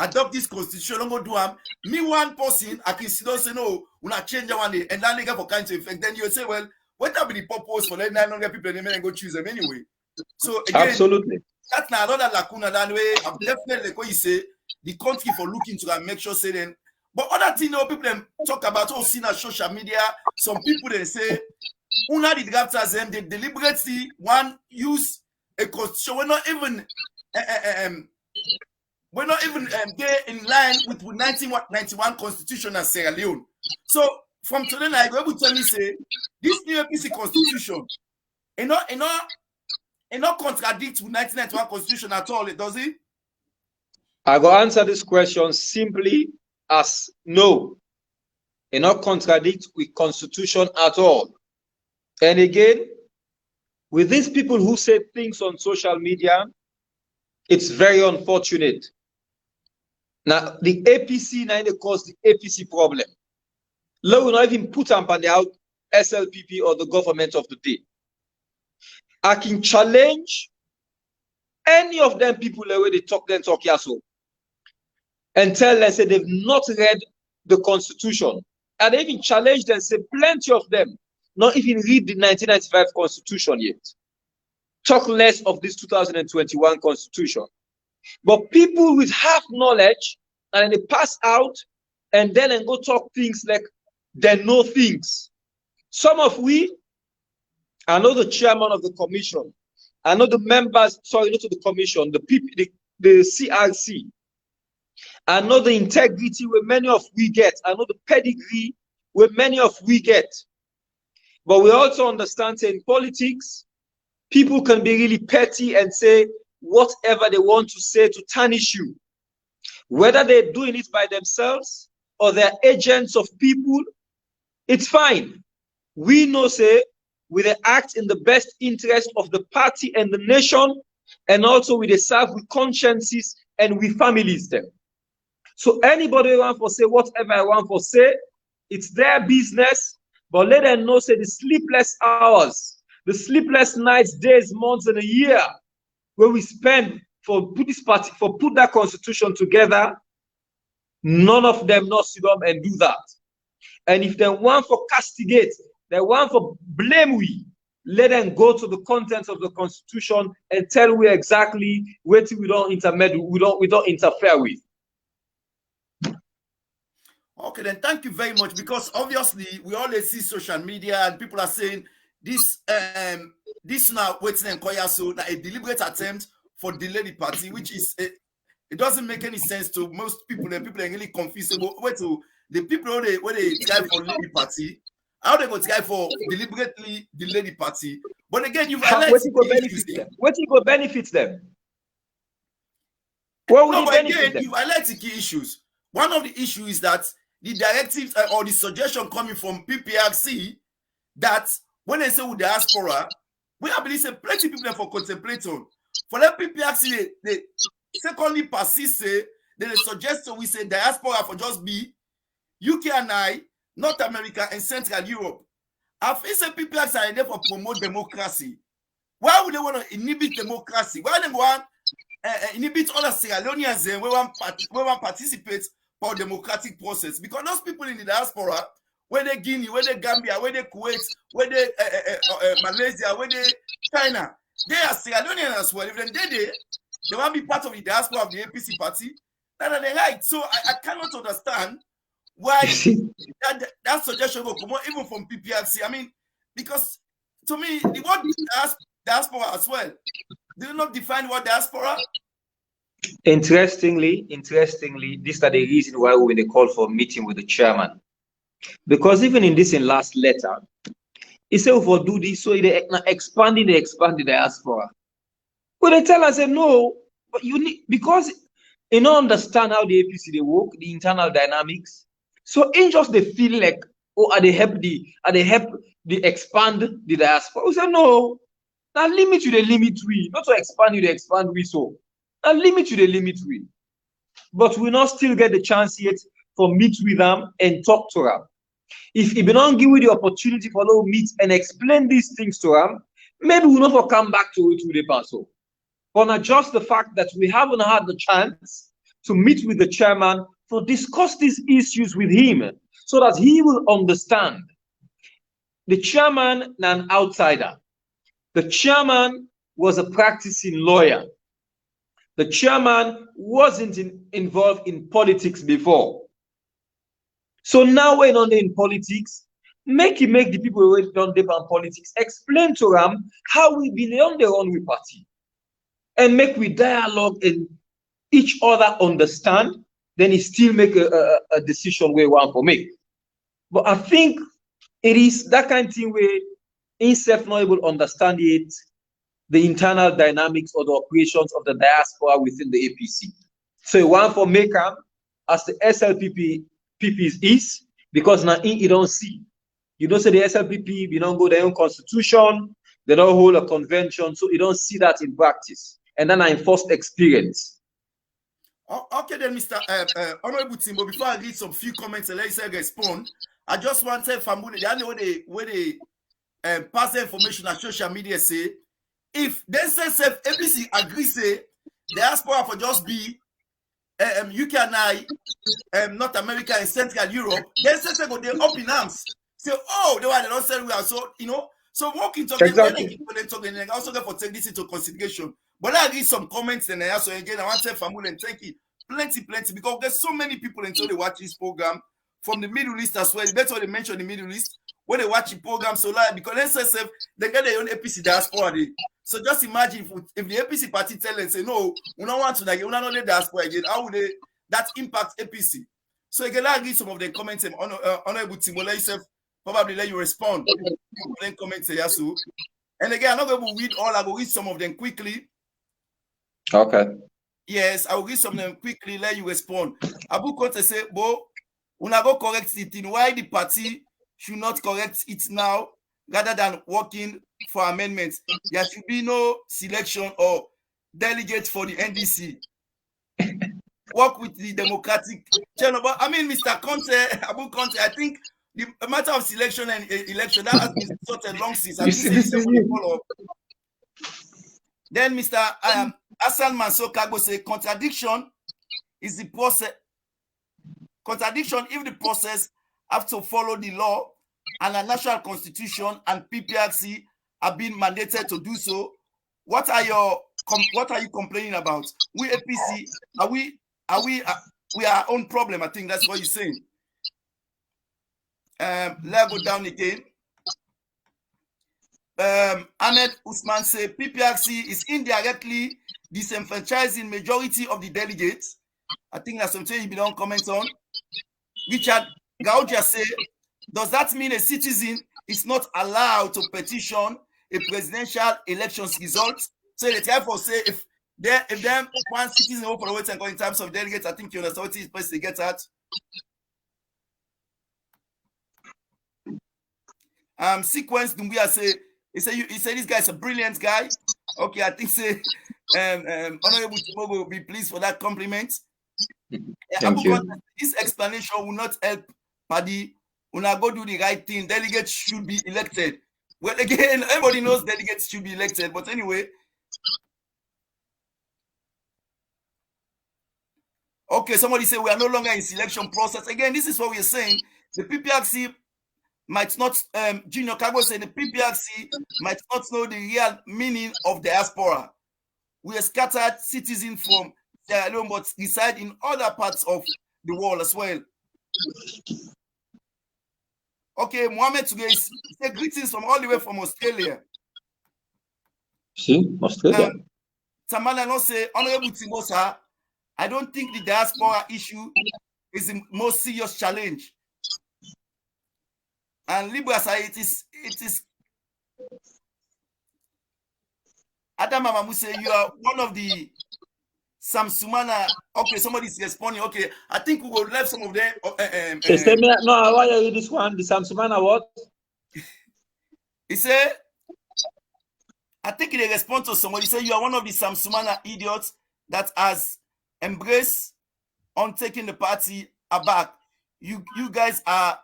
Speaker 1: adopt this constitution. Go do me one person, I can still say no, we not change one day, and then they get for kind of effect. Then you say, well, what will be the purpose for letting 900 people and go choose them anyway? So again,
Speaker 2: absolutely,
Speaker 1: that's not another lacuna. That way, I'm definitely like what you say, the country for looking to and make sure say then. But other thing, people them talk about all seen on social media. Some people they say, una the drafters them they deliberately one use a constitution. We're not even there in line with 1991 constitution of Sierra Leone. So from today, I go able to tell me say this new APC constitution, it not contradict with 1991 constitution at all. Does it?
Speaker 2: I go answer this question simply as no. It not contradict with constitution at all. And again, with these people who say things on social media, it's very unfortunate. Now, the APC now they cause the APC problem. Law will not even put up on the out SLPP or the government of the day. I can challenge any of them people the way they talk here so and tell them say they've not read the constitution. And they even challenge them, say plenty of them not even read the 1995 constitution yet. Talk less of this 2021 constitution. But people with half knowledge and they pass out and then go talk things like they know things. Some of we, I know the chairman of the commission, I know the members, sorry, not to the commission, the CRC. I know the integrity where many of we get. I know the pedigree where many of we get. But we also understand that in politics, people can be really petty and say whatever they want to say to tarnish you. Whether they're doing it by themselves or they're agents of people, it's fine. We know, say, we act in the best interest of the party and the nation, and also we serve with consciences and with families them. So anybody want to say whatever I want to say, it's their business, but let them know, say, the sleepless hours, the sleepless nights, days, months, and a year where we spend for put this party, for put that constitution together, none of them not sit down and do that. And if they want for castigate, they want for blame we, let them go to the contents of the constitution and tell we exactly what we don't interfere with.
Speaker 1: Okay, then thank you very much, because obviously we always see social media and people are saying this now waiting and inquire, so a deliberate attempt for delay the party, which is it doesn't make any sense to most people, and people are really confused about where to the people where they try for delay the party, how they go try for deliberately delay the party. But again, you've highlighted
Speaker 2: what will benefit them?
Speaker 1: You've highlighted key issues. One of the issues is that the directives or the suggestion coming from Pprc that when they say with diaspora, we have been saying plenty of people for contemplate on. For that Pprc, they secondly persist say they suggest so we say diaspora for just be UK and I, North America and Central Europe. I feel say Pprc are there for promote democracy. Why would they want to inhibit democracy? Why they want inhibit other Sierra Leoneans and we want participate for democratic process? Because those people in the diaspora, whether Guinea, whether Gambia, whether Kuwait, whether Malaysia, whether China, they are Sierra Leoneans as well. If they want to be part of the diaspora of the APC party, that are they right. So I cannot understand why that suggestion will come out even from Pprc. I mean, because to me, the word diaspora as well. Do you not define what diaspora?
Speaker 2: Interestingly, these are the reason why we they call for a meeting with the chairman. Because even in last letter, he said if we do this, so they expand the diaspora. But they tell us, no, but you need, because you don't understand how the APC they work, the internal dynamics. So in just they feel like, oh, are they help the expand the diaspora? We say no. Now limit you the limit we, not to expand you the expand we so. Now limit you the limit we. But we not still get the chance yet for meet with them and talk to them. If we don't give you the opportunity for them meet and explain these things to them, maybe we'll not come back to it with the paso. But not just the fact that we haven't had the chance to meet with the chairman to discuss these issues with him so that he will understand. The chairman, an outsider. The chairman was a practicing lawyer. The chairman wasn't involved in politics before. So now we're not in politics, make the people who don't depend on politics explain to them how we been on their own with party. And make we dialogue and each other understand, then he still make a decision where we want to make. But I think it is that kind of thing where himself not able to understand it, the internal dynamics or the operations of the diaspora within the APC. So you want for make them as the SLPP is, because now you don't see. You don't say the SLPP, we don't go their own constitution, they don't hold a convention, so you don't see that in practice. And then I first experience.
Speaker 1: Okay, then, Mr. Honorable Timbo, before I read some few comments and let you respond, I just want to tell Famune, the only way they pass the information on social media say, if they say APC agree say diaspora for just be UK and I, North America and Central Europe, they say go they up in arms. Say, oh, they don't say we are so, so walking to exactly. When they also get for take this into consideration. But I read some comments and so again, I want to tell Famule and thank you plenty, because there's so many people until they watch this program from the Middle East as well. That's why they mention the Middle East when they watch the program so live, because SSF they get their own APC diaspora. So just imagine if the APC party tell them say no, we don't want to we don't know the diaspora again. How would that impact APC? So again, I read some of the comments. Honorable Timbo, yourself probably let you respond. Then comments Yasu. And again, I'm not going to read all. I will read some of them quickly.
Speaker 2: Okay.
Speaker 1: Yes, I will read some of them quickly. Let you respond. Abu Kote say, "Bo, we not go correct it in why the party should not correct it now, rather than working for amendments. There should be no selection or delegate for the NDC. Work with the Democratic channel." But I mean, Mr. Conte, Abu Conte, I think the matter of selection and election that has been such a long since. I think follow up. Then Mr. Hassan Mansour say contradiction is the process. Contradiction if the process have to follow the law and a national constitution and Pprc have been mandated to do so. What are you complaining about? We APC, we are our own problem. I think that's what you're saying. Let's go down again. Ahmed Usman say PPRC is indirectly disenfranchising majority of the delegates. I think that's something you don't comment on. Richard Gauja say, does that mean a citizen is not allowed to petition a presidential elections result? So the therefore say if them one citizen open the waiting in terms of delegates, I think you understand what is supposed to get at. Sequence Dumbuya say he said this guy is a brilliant guy. Okay, I think say Honorable Timbo will be pleased for that compliment.
Speaker 2: Thank you.
Speaker 1: This explanation will not help Paddy. When I go do the right thing, delegates should be elected. Well, again, everybody knows delegates should be elected, but anyway. Okay, somebody say we are no longer in selection process. Again, this is what we are saying. The PPRC might not, Junior Kago said the PPRC might not know the real meaning of diaspora. We are scattered citizens from Sierra Leone, but reside in other parts of the world as well. Okay, Mohammed today say greetings from all the way from Australia.
Speaker 2: See, Australia.
Speaker 1: Tamala no say, Honorable Timbo, sir, I don't think the diaspora issue is the most serious challenge. And Libra say it is. Adam Mamamu say you are one of the Samsumana. Okay, somebody's responding. Okay, I think we will leave some of them.
Speaker 2: No, why are you this one? The Samsumana what?
Speaker 1: He said, I think they respond to somebody. He said you are one of the Samsumana idiots that has embraced on taking the party aback. You guys are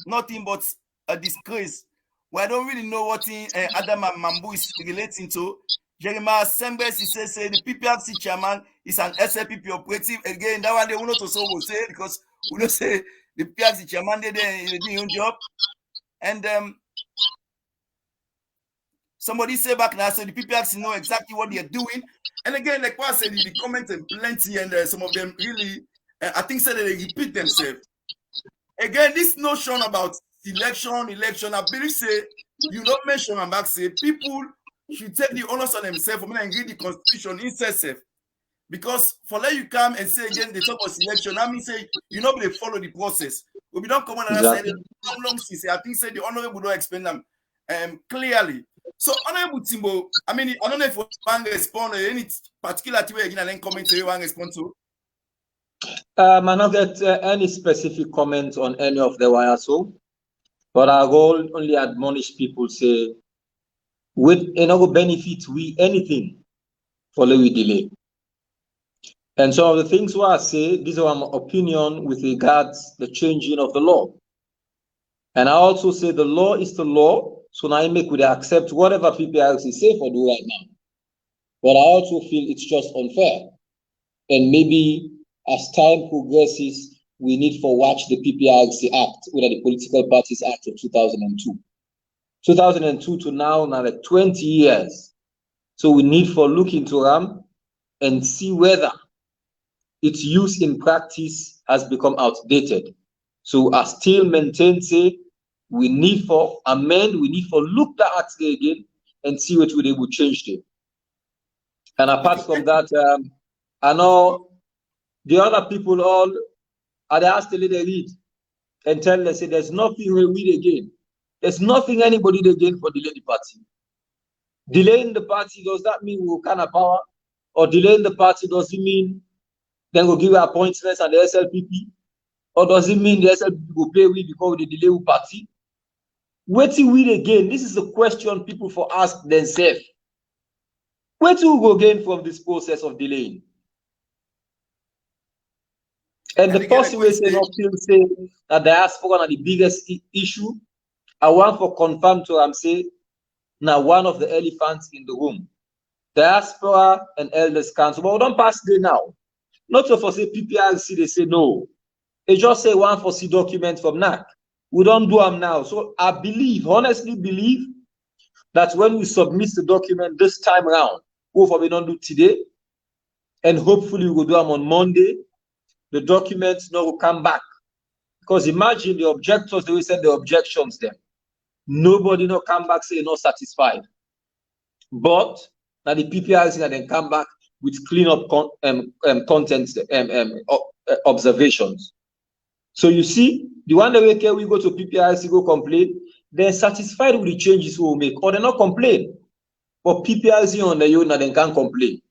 Speaker 1: nothing but a disgrace. Well, I don't really know what Adam Mambu is relating to. Jeremiah Sembes, he says the PPRC chairman is an SLPP operative. Again, that one they will not also say because we don't say the PPRC chairman they do their own job. And somebody say back now, so the PPRC know exactly what they are doing. And again, like what I said, the comments are plenty, and some of them really, I think, said that they repeat themselves. Again, this notion about election, I believe say you don't mention and back say people should take the onus on themselves for me and read the constitution itself. Because for let you come and say again the talk of selection, I mean say you know they follow the process. But we don't come on and say how long since I think say the honorable don't explain them clearly. So Honorable Timbo, I mean I don't know if you want to respond or any particular way again and then comment to you want to respond to.
Speaker 2: I not get any specific comments on any of the YSO, but I will only admonish people say with no benefit we anything follow we delay. And some of the things what I say, these are my opinion with regards the changing of the law. And I also say the law is the law, so now I make we accept whatever PPRC say for do right now. But I also feel it's just unfair. And maybe as time progresses, we need to watch the PPRC Act, or the Political Parties Act of 2002. 2002 to now like 20 years. So we need to look into them and see whether its use in practice has become outdated. So I still maintain, say, we need for amend, we need for look the act again and see what we will change them. And apart from that, I know the other people all are asked to let they read and tell them, say, there's nothing we read again. There's nothing anybody they gain for delaying the party. Delaying the party, does that mean we will kind of power? Or delaying the party, does it mean then we'll give appointments and the SLPP? Or does it mean the SLPP will pay we because we delay the party? Where till we again? This is a question people for ask themselves. Where till we go again from this process of delaying? And the first way say not still say that diaspora are the biggest issue. I want for confirm to say now one of the elephants in the room. Diaspora and Elders Council. But we don't pass there now. Not so for say PPRC, they say no. They just say one for see document from NAC. We don't do them now. So I believe, honestly believe, that when we submit the document this time round, what we don't do today, and hopefully we'll do them on Monday, the documents now will come back. Because imagine the objectors, they will send the objections them. Nobody no come back saying not satisfied. But now the PPRC that then come back with clean up contents, observations. So you see, the one that we go to PPRC, go complain, they're satisfied with the changes we will make, or they're not complain. But PPRC on the own, they can't complain.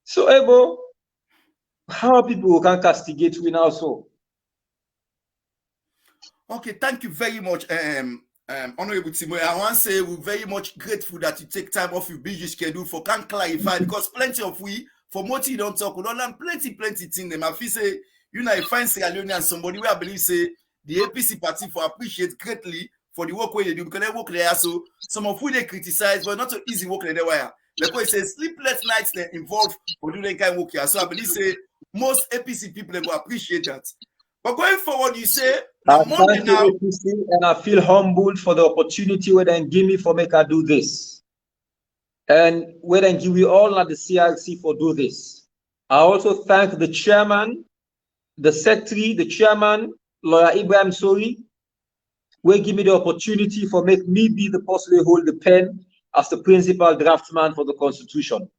Speaker 2: So, Ebo, how people can castigate we now so?
Speaker 1: Okay, thank you very much, Honorable Timbo. I want to say we're very much grateful that you take time off your busy schedule for can clarify, because plenty of we, for what you don't talk, we don't learn plenty things them. I feel say, you know, I find Sierra Leone and somebody where I believe say the APC party for appreciate greatly for the work where they do, because they work there. So some of who they criticize, but not so easy work there. Wire. Like I say, sleepless nights they involved for doing kind of work here. So I believe say most APC people they will appreciate that. But going forward, you say
Speaker 2: thank you, APC, and I feel humbled for the opportunity where they give me for make I do this. And where they give we all at the CRC for do this. I also thank the chairman, the secretary, the chairman, Lawyer Ibrahim Sori, will give me the opportunity for make me be the person who hold the pen as the principal draftsman for the Constitution.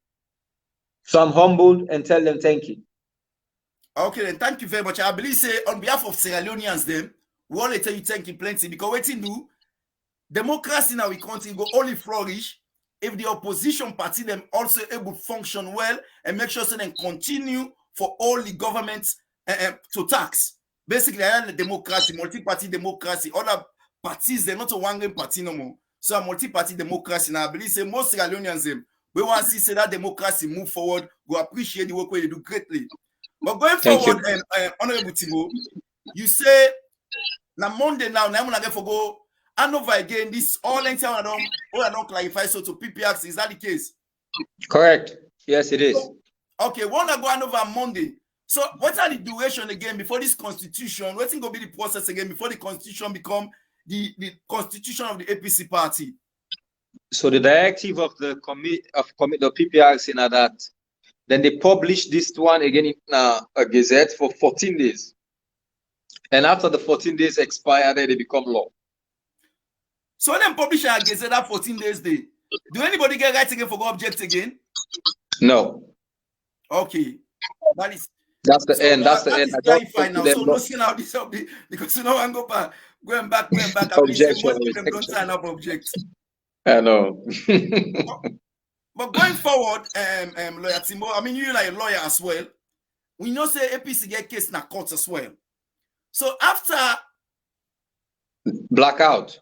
Speaker 2: So I'm humbled and tell them thank you.
Speaker 1: Okay, then thank you very much. I believe say on behalf of Sierra Leoneans, them we all tell you thank you plenty, because waiting do democracy in our country will only flourish if the opposition party them also able to function well and make sure so they continue for all the governments to tax. Basically, I the democracy, multi-party democracy, other parties they're not a one-game party no more. So a multi-party democracy. Now I believe say most Sierra Leoneans them we want to see say that democracy move forward. Go appreciate the work where they do greatly. But going forward, Honorable Timbo, you say now Monday now I'm gonna get for go and over again. This all entire I don't clarify. So to PPRC, is that the case?
Speaker 2: Correct. Yes, it is.
Speaker 1: Okay, we're gonna go on over Monday. So what are the duration again before this constitution? What's going to be the process again before the constitution become the constitution of the APC party?
Speaker 2: So the directive of the the PPRC now that then they publish this one again in a gazette for 14 days. And after the 14 days expire, then they become law.
Speaker 1: So when they publish a gazette that 14 days, do anybody get right again for go object again?
Speaker 2: No.
Speaker 1: Okay.
Speaker 2: That's the end. That's the end.
Speaker 1: I don't now. So looking out this up because you know I'm going back.
Speaker 2: Objection.
Speaker 1: Them don't sign up object.
Speaker 2: I know.
Speaker 1: But going forward, Lawyer Timbo, I mean, you're like a lawyer as well. We know say APC get case in a court as well. So after
Speaker 2: blackout.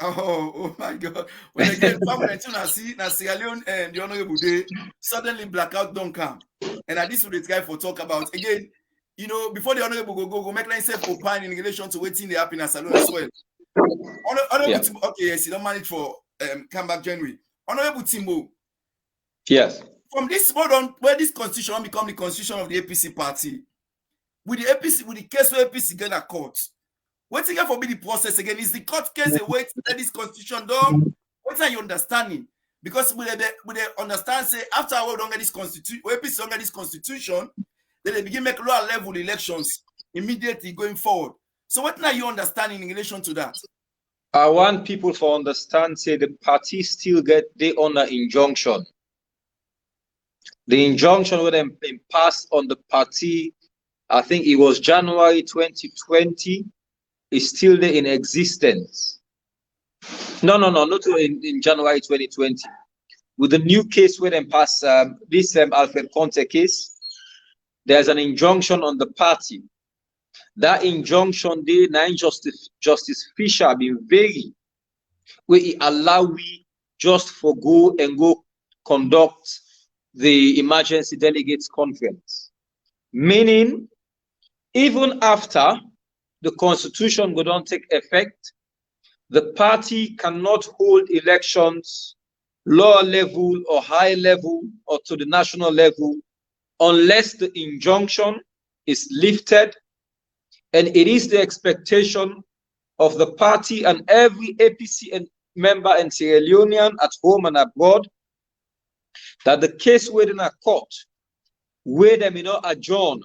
Speaker 1: Oh my God. When again, I see Sierra Leone and the Honorable Day, suddenly blackout don't come. And this is what this guy for talk about. Again, you know, before the Honorable go make himself opine in relation to waiting the happen as well as well. Honorable Timbo, okay, yes, you don't manage for come back January. Honorable Timbo.
Speaker 2: Yes.
Speaker 1: From this point on, where this constitution become the constitution of the APC party, with the case where APC get a court, waiting for the process again is the court case a wait that this constitution done. What are you understanding? Because we understand say after we don't get this constitution, APC don't get this constitution, then they begin make lower level elections immediately going forward. So what are you understanding in relation to that?
Speaker 2: I want people to understand say the party still get they under injunction. The injunction would have been passed on the party, I think it was January 2020, is still there in existence. No, not in January 2020. With the new case where they pass this Alfred Conte case, there's an injunction on the party. That injunction, Justice Fisher been very, where he allow we just forgo and go conduct the emergency delegates conference, meaning even after the constitution would not take effect, the party cannot hold elections lower level or high level or to the national level unless the injunction is lifted. And it is the expectation of the party and every APC and member and Sierra Leonean at home and abroad, that the case within a court, where they may not adjourn,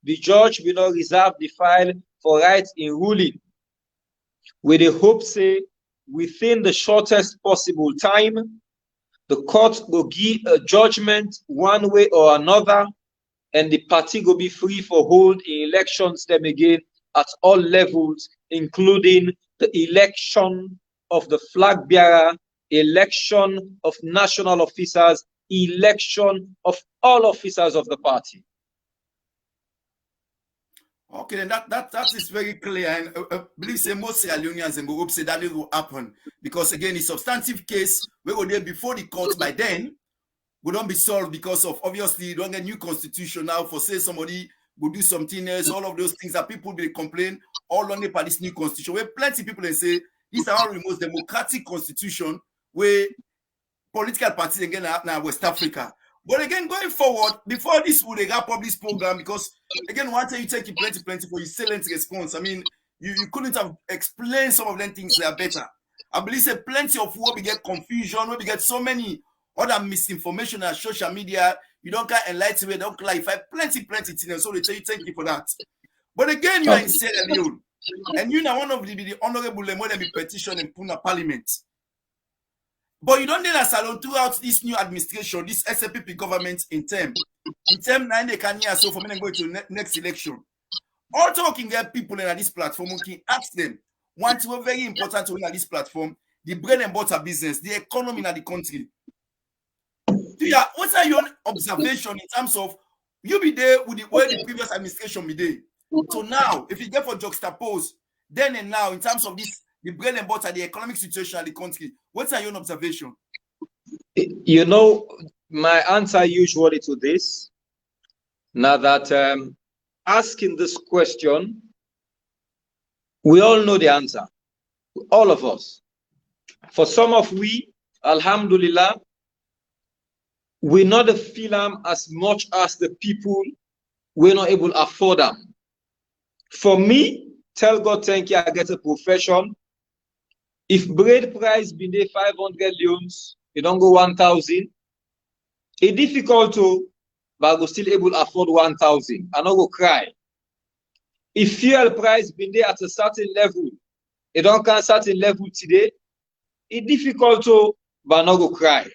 Speaker 2: the judge will not reserve the file for rights in ruling, with the hope, say, within the shortest possible time, the court will give a judgment one way or another, and the party will be free for hold in elections them again at all levels, including the election of the flag bearer, election of national officers, election of all officers of the party.
Speaker 1: Okay, then that is very clear, and I believe say most Sierra Leoneans and hope say that it will happen, because again, the substantive case we go there before the court by then will not be solved, because of obviously you don't get new constitution now for say somebody will do something else, all of those things that people will complain all on by this new constitution. Where plenty of people they say this is the most democratic constitution where political parties again are now West Africa. But again, going forward, before this would wrap up this program, because again, one time you take plenty for your silent response. I mean, you couldn't have explained some of them things that are better. I believe say plenty of where we get confusion, where we get so many other misinformation on social media. You don't get enlightened, you don't clarify plenty things. So they tell you thank you for that. But again, you are in Sierra Leone, and you are one of the honorable more than be petition in Puna Parliament. But you don't need a salon throughout this new administration, this SPP government in term 9 they can hear so for me going to next election. Also, we can get people in this platform, we can ask them one thing very important to win at this platform, the bread and butter business, the economy in the country. What are your observation in terms of you be there with the way the previous administration be there? So now, if you get for juxtapose, then and now, in terms of this, the bread and butter, the economic situation of the country, what are your observation?
Speaker 2: You know, my answer usually to this, now that asking this question, we all know the answer, all of us. For some of we, alhamdulillah, we not the film as much as the people we're not able to afford them. For me, tell God thank you, I get a profession. If bread price been there 500 leones, you don't go 1,000. It's difficult to, but I go still able to afford 1,000. I not go cry. If fuel price been there at a certain level, it don't come certain level today. It's difficult to, but I not go cry.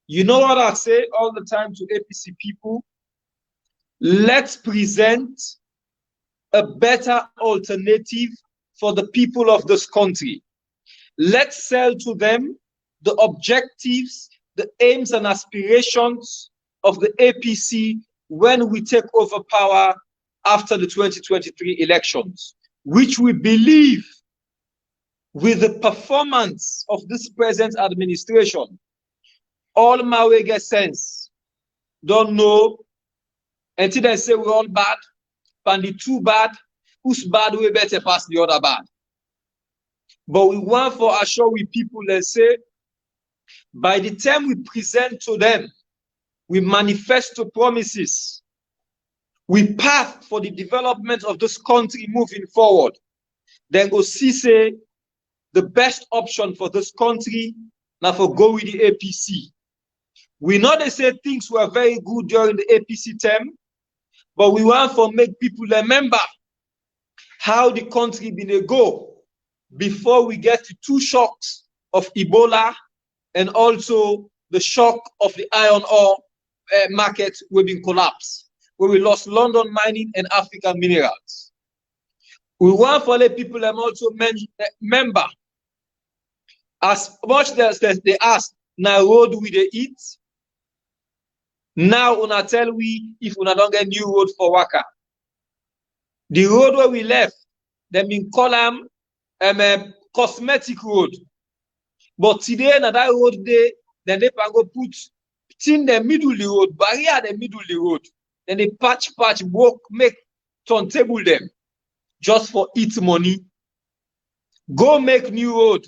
Speaker 2: You know what I say all the time to APC people? Let's present a better alternative for the people of this country. Let's sell to them the objectives, the aims and aspirations of the APC when we take over power after the 2023 elections, which we believe with the performance of this present administration, all my way get sense, don't know, until they say we're all bad, and the too bad, who's bad way better pass the other bad. But we want for assure we people, let's say, by the time we present to them, we manifest the promises, we path for the development of this country moving forward, then go see, say, the best option for this country, now for go with the APC. We know they say things were very good during the APC term, but we want to make people remember how the country been a go before we get to two shocks of Ebola and also the shock of the iron ore market we've been collapsed, where we lost London mining and African minerals. We want to let people also remember, as much as they ask, now road we they eat, now una tell we if una don't get new road for Waka. The road where we left, they been call them cosmetic road. But today, na that road then they can go put in the middle of the road, barrier the middle of the road. Then they patch, work, make turntable them just for eat money. Go make new road.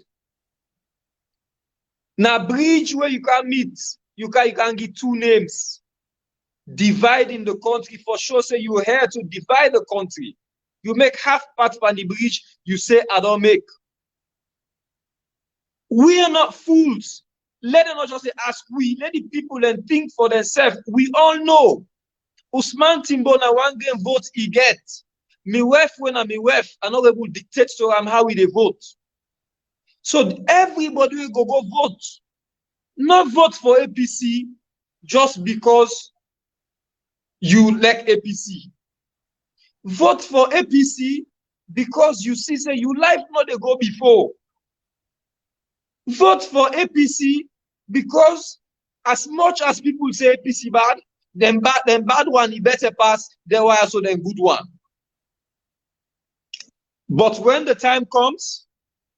Speaker 2: Now bridge where you can meet, you can get two names. Dividing the country for sure. Say you here to divide the country. You make half part from the bridge, you say I don't make. We are not fools. Let them not just say, ask we. Let the people then think for themselves. We all know. Usman Timbo na one game vote he get. Me wife when I'm me wife, I not able to dictate to him how we they vote. So everybody will go vote. Not vote for APC just because you like APC. Vote for APC because you see say you life not they go before. Vote for APC because as much as people say APC bad, then bad one he better pass, there were also then good one. But when the time comes,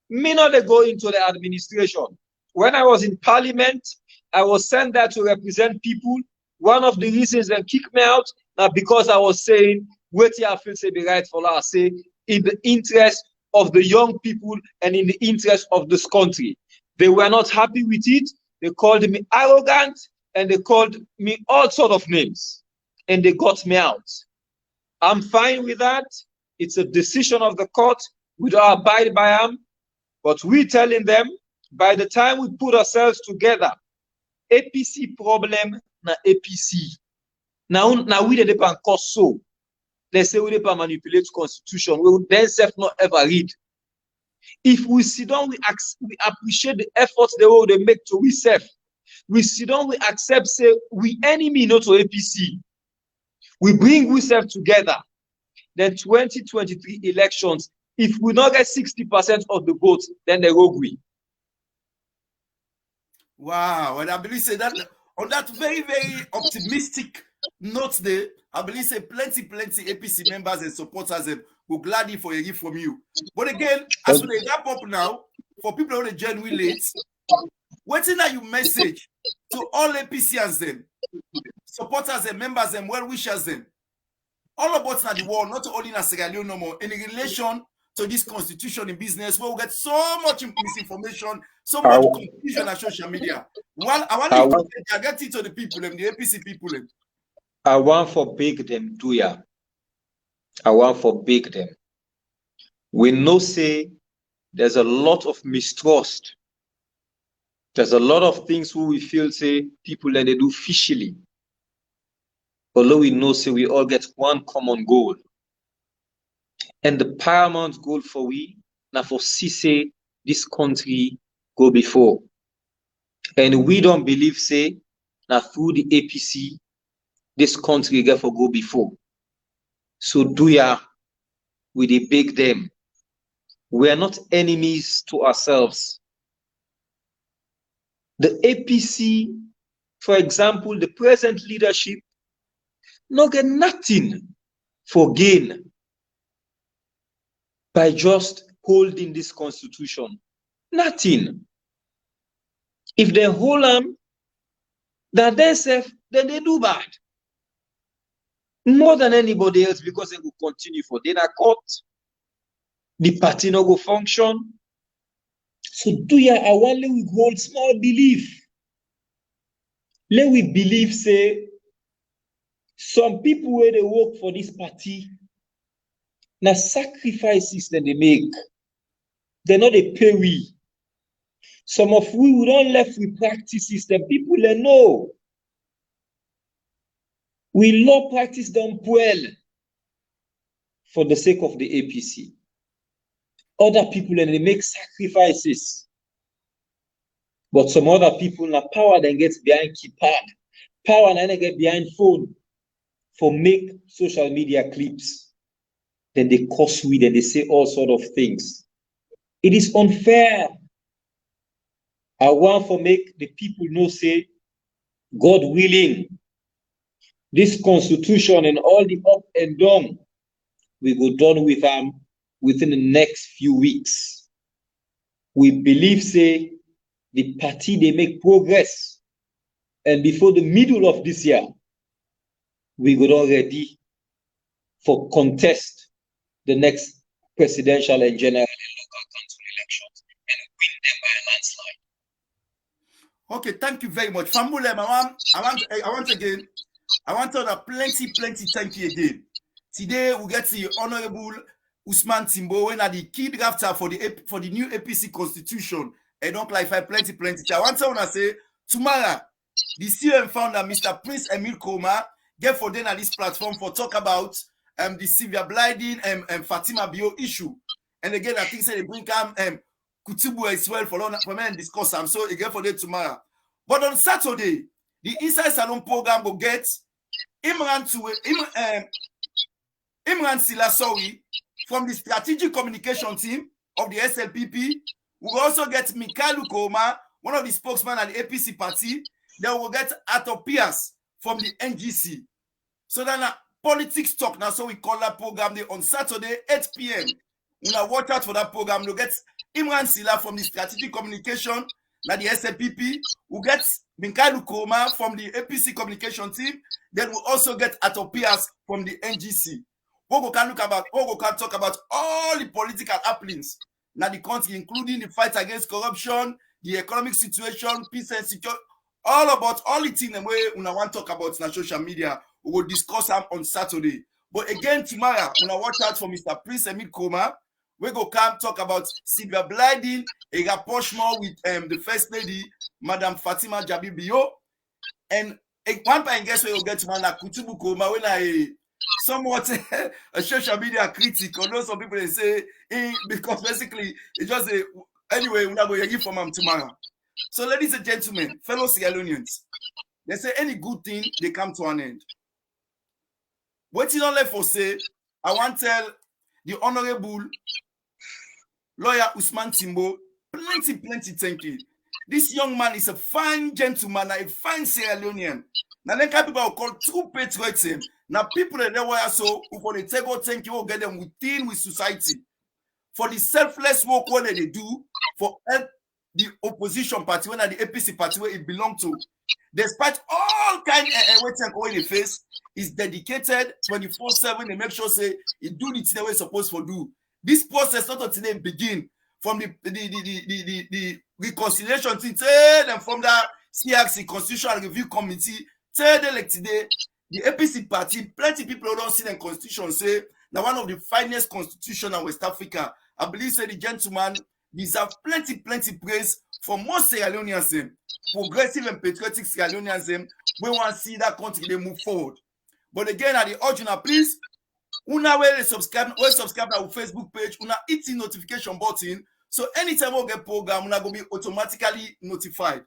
Speaker 2: me not they go into the administration. When I was in parliament, I was sent there to represent people. One of the reasons they kicked me out, now because I was saying, what I feel say be right for us, say in the interest of the young people and in the interest of this country. They were not happy with it. They called me arrogant and they called me all sort of names and they got me out. I'm fine with that. It's a decision of the court. We don't abide by them. But we telling them, by the time we put ourselves together, APC problem na APC. Now we depend cause so. They say we depend manipulate constitution. We will then self not ever read. If we sit down, we appreciate the efforts they make to we self. We sit down, we accept, say, we enemy not to APC. We bring we self together. Then 2023 elections, if we not get 60% of the votes, then they will agree.
Speaker 1: Wow, and I believe say that on that very, very optimistic note there, I believe say plenty APC members and supporters will gladly for a gift from you. But again, as we wrap up now, for people who are genuinely late, what's in that you message to all APCians then, supporters and members and well-wishers then, all about the world, not only in Sierra Leone no more, in relation to this constitution in business, where we get so much misinformation, so much confusion on social media. Well, I want to get it to the people, the APC people.
Speaker 2: I want for big them, do ya? I want for big them. We know say there's a lot of mistrust. There's a lot of things who we feel say people and they do fishily. Although we know say we all get one common goal. And the paramount goal for we now for see say this country go before. And we don't believe say now through the APC this country get for go before. So do ya with the big them. We are not enemies to ourselves. The APC, for example, the present leadership, no get nothing for gain by just holding this constitution. Nothing. If they hold them, that they say, then they do bad. More than anybody else because they will continue for dinner court. The party no go function. So do ya I want we hold small belief. Let we believe say some people where they work for this party, now sacrifices that they make. They're not a pay we. Some of we don't left with practices that people they know. We love practice them well for the sake of the APC. Other people and they make sacrifices. But some other people now power then gets behind keypad. Power then get behind phone for make social media clips. Then they curse with and they say all sort of things. It is unfair. I want to make the people know say, God willing, this constitution and all the up and down, we go done with them within the next few weeks. We believe say the party they make progress, and before the middle of this year, we go done ready for contest the next presidential and general and local council elections and win them by a landslide.
Speaker 1: Okay, thank you very much. Famulem, I want to plenty thank you again. Today we get the Honorable Usman Timbo when are the key drafter for the new APC constitution and don't clarify plenty. I want to say tomorrow, the CM founder, Mr. Prince Emil Koma, get for them at this platform for talk about the severe blinding and Fatima Bio issue. And again, I think they bring Kutubu as well for me and discuss them. So again for them tomorrow. But on Saturday, the Inside Salon program will get Imran Silasawi from the strategic communication team of the SLPP. We will also get Mikhail Koma, one of the spokesmen at the APC party. Then we'll get Arthur Pierce from the NGC. So then politics talk now, so we call that program there on Saturday, 8 p.m. We'll watch out for that program. We'll get Imran Sila from the strategic communication, like the SLPP. We'll get Mikhail Koma from the APC communication team. Then we'll also get Arthur Pierce from the NGC. We can talk about all the political happenings now the country, including the fight against corruption, the economic situation, peace and security, all about all the things we want to talk about in social media. We will discuss them on Saturday. But again, tomorrow, we watch out for Mr. Prince Emil Koma. We go come talk about severe blinding, a rapprochement with the First Lady, Madam Fatima Jabibio. And one time, guess where you get to Kutubu Koma when I somewhat a social media critic, although some people they say because basically it's just a anyway, we're not going to give from him tomorrow. So, ladies and gentlemen, fellow Sierra Leoneans, they say any good thing they come to an end. What is on left for say, I want to tell the Honorable Lawyer Usman Timbo, plenty thank you. This young man is a fine gentleman, a fine Sierra Leonean. Now, then people are called true patriots. Now, people that they were so for the take out thank you, will get them within with society. For the selfless work what they do for help the opposition party, when at the APC party where it belongs to, despite all kind of waiting in the face, is dedicated 24/7. They make sure say it do the thing way supposed to do. This process not until they begin from the reconciliation thing, and from the CRC Constitutional Review Committee, tell them like today, the APC party, plenty people don't see the constitution say now one of the finest constitution in West Africa. I believe say the gentleman deserve plenty praise for most Sierra Leoneans, progressive and patriotic Sierra Leoneans. We want to see that country they move forward. But again, at the original, please, una will subscribe to our Facebook page, una hit the notification button. So anytime we get program, una go be automatically notified.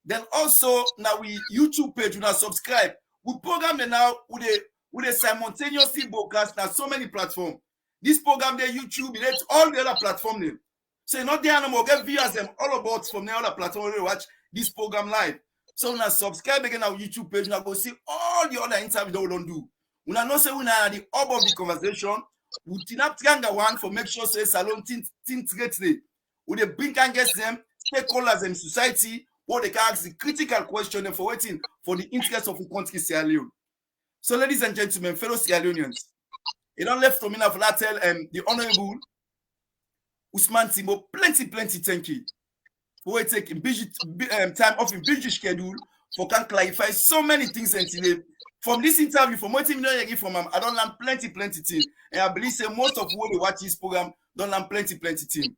Speaker 1: Then also now we YouTube page, una subscribe. We program now with a simultaneously broadcast now so many platforms. This program there, YouTube, it's all the other platforms there. So not there no more get viewers them all about from the other platform where we watch this program live. So now subscribe again our YouTube page. Now go see all the other interviews that we don't do. We now say we now at the hub of the conversation. We tinap trianga one for make sure say salon tin today. We they bring and get them stakeholders in society what they can ask the critical question and for waiting for the interest of the country Sierra Leone. So ladies and gentlemen, fellow Sierra Leoneans, it don't left for me now for that tell the Honorable Usman Timbo plenty thank you. We take time off in busy schedule for can clarify so many things and today. From this interview, from what you from him, I don't learn plenty things. And I believe say most of who they watch this program don't learn plenty things.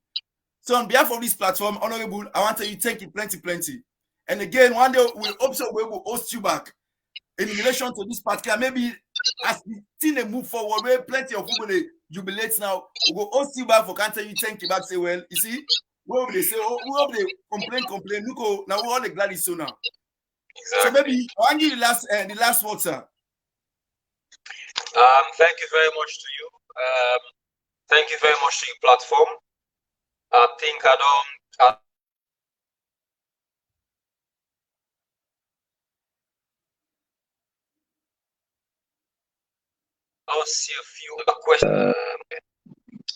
Speaker 1: So on behalf of this platform, Honorable, I want to tell you thank you plenty. And again, one day we'll also we will host you back in relation to this particular. Maybe as the thing they move forward, where plenty of people they jubilate now, we'll go host you back for can't tell you thank you back. Say, well, you see, where they say, oh, we hope they complain. Look, now we're all the glad is so now. Exactly. So maybe I want you the last word, sir.
Speaker 2: Thank you very much to you. Thank you very much to your platform. I think I don't see a few questions.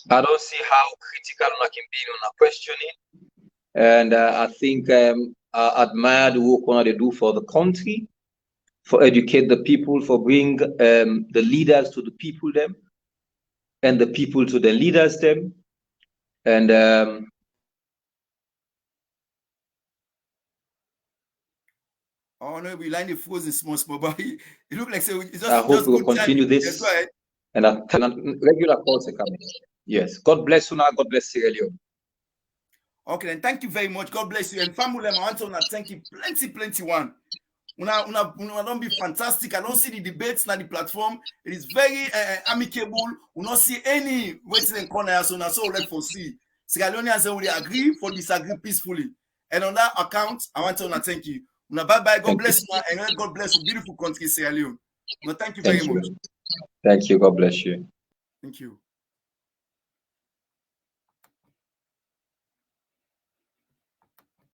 Speaker 2: I don't see how critical I can be on a questioning. And I think I admire the work they do for the country, for educate the people, for bring the leaders to the people them, and the people to the leaders them. And
Speaker 1: oh no, we line the frozen small, but it look like so. It's just,
Speaker 2: I hope we will continue this.
Speaker 1: Yes,
Speaker 2: and regular calls are coming. Yes, God bless you now. God bless Sierra Leone.
Speaker 1: Okay, then thank you very much. God bless you. And family, I want to thank you plenty one. Una don't be fantastic. I don't see the debates on the platform. It is very amicable. We don't see any waiting in corner. So let for see. Sierra Leoneans will agree for disagree peacefully. And on that account, I want to thank you. Una bye bye. God bless you and God bless you. Beautiful country, Sierra Leone. Thank you very much.
Speaker 2: Thank you. God bless you.
Speaker 1: Thank you.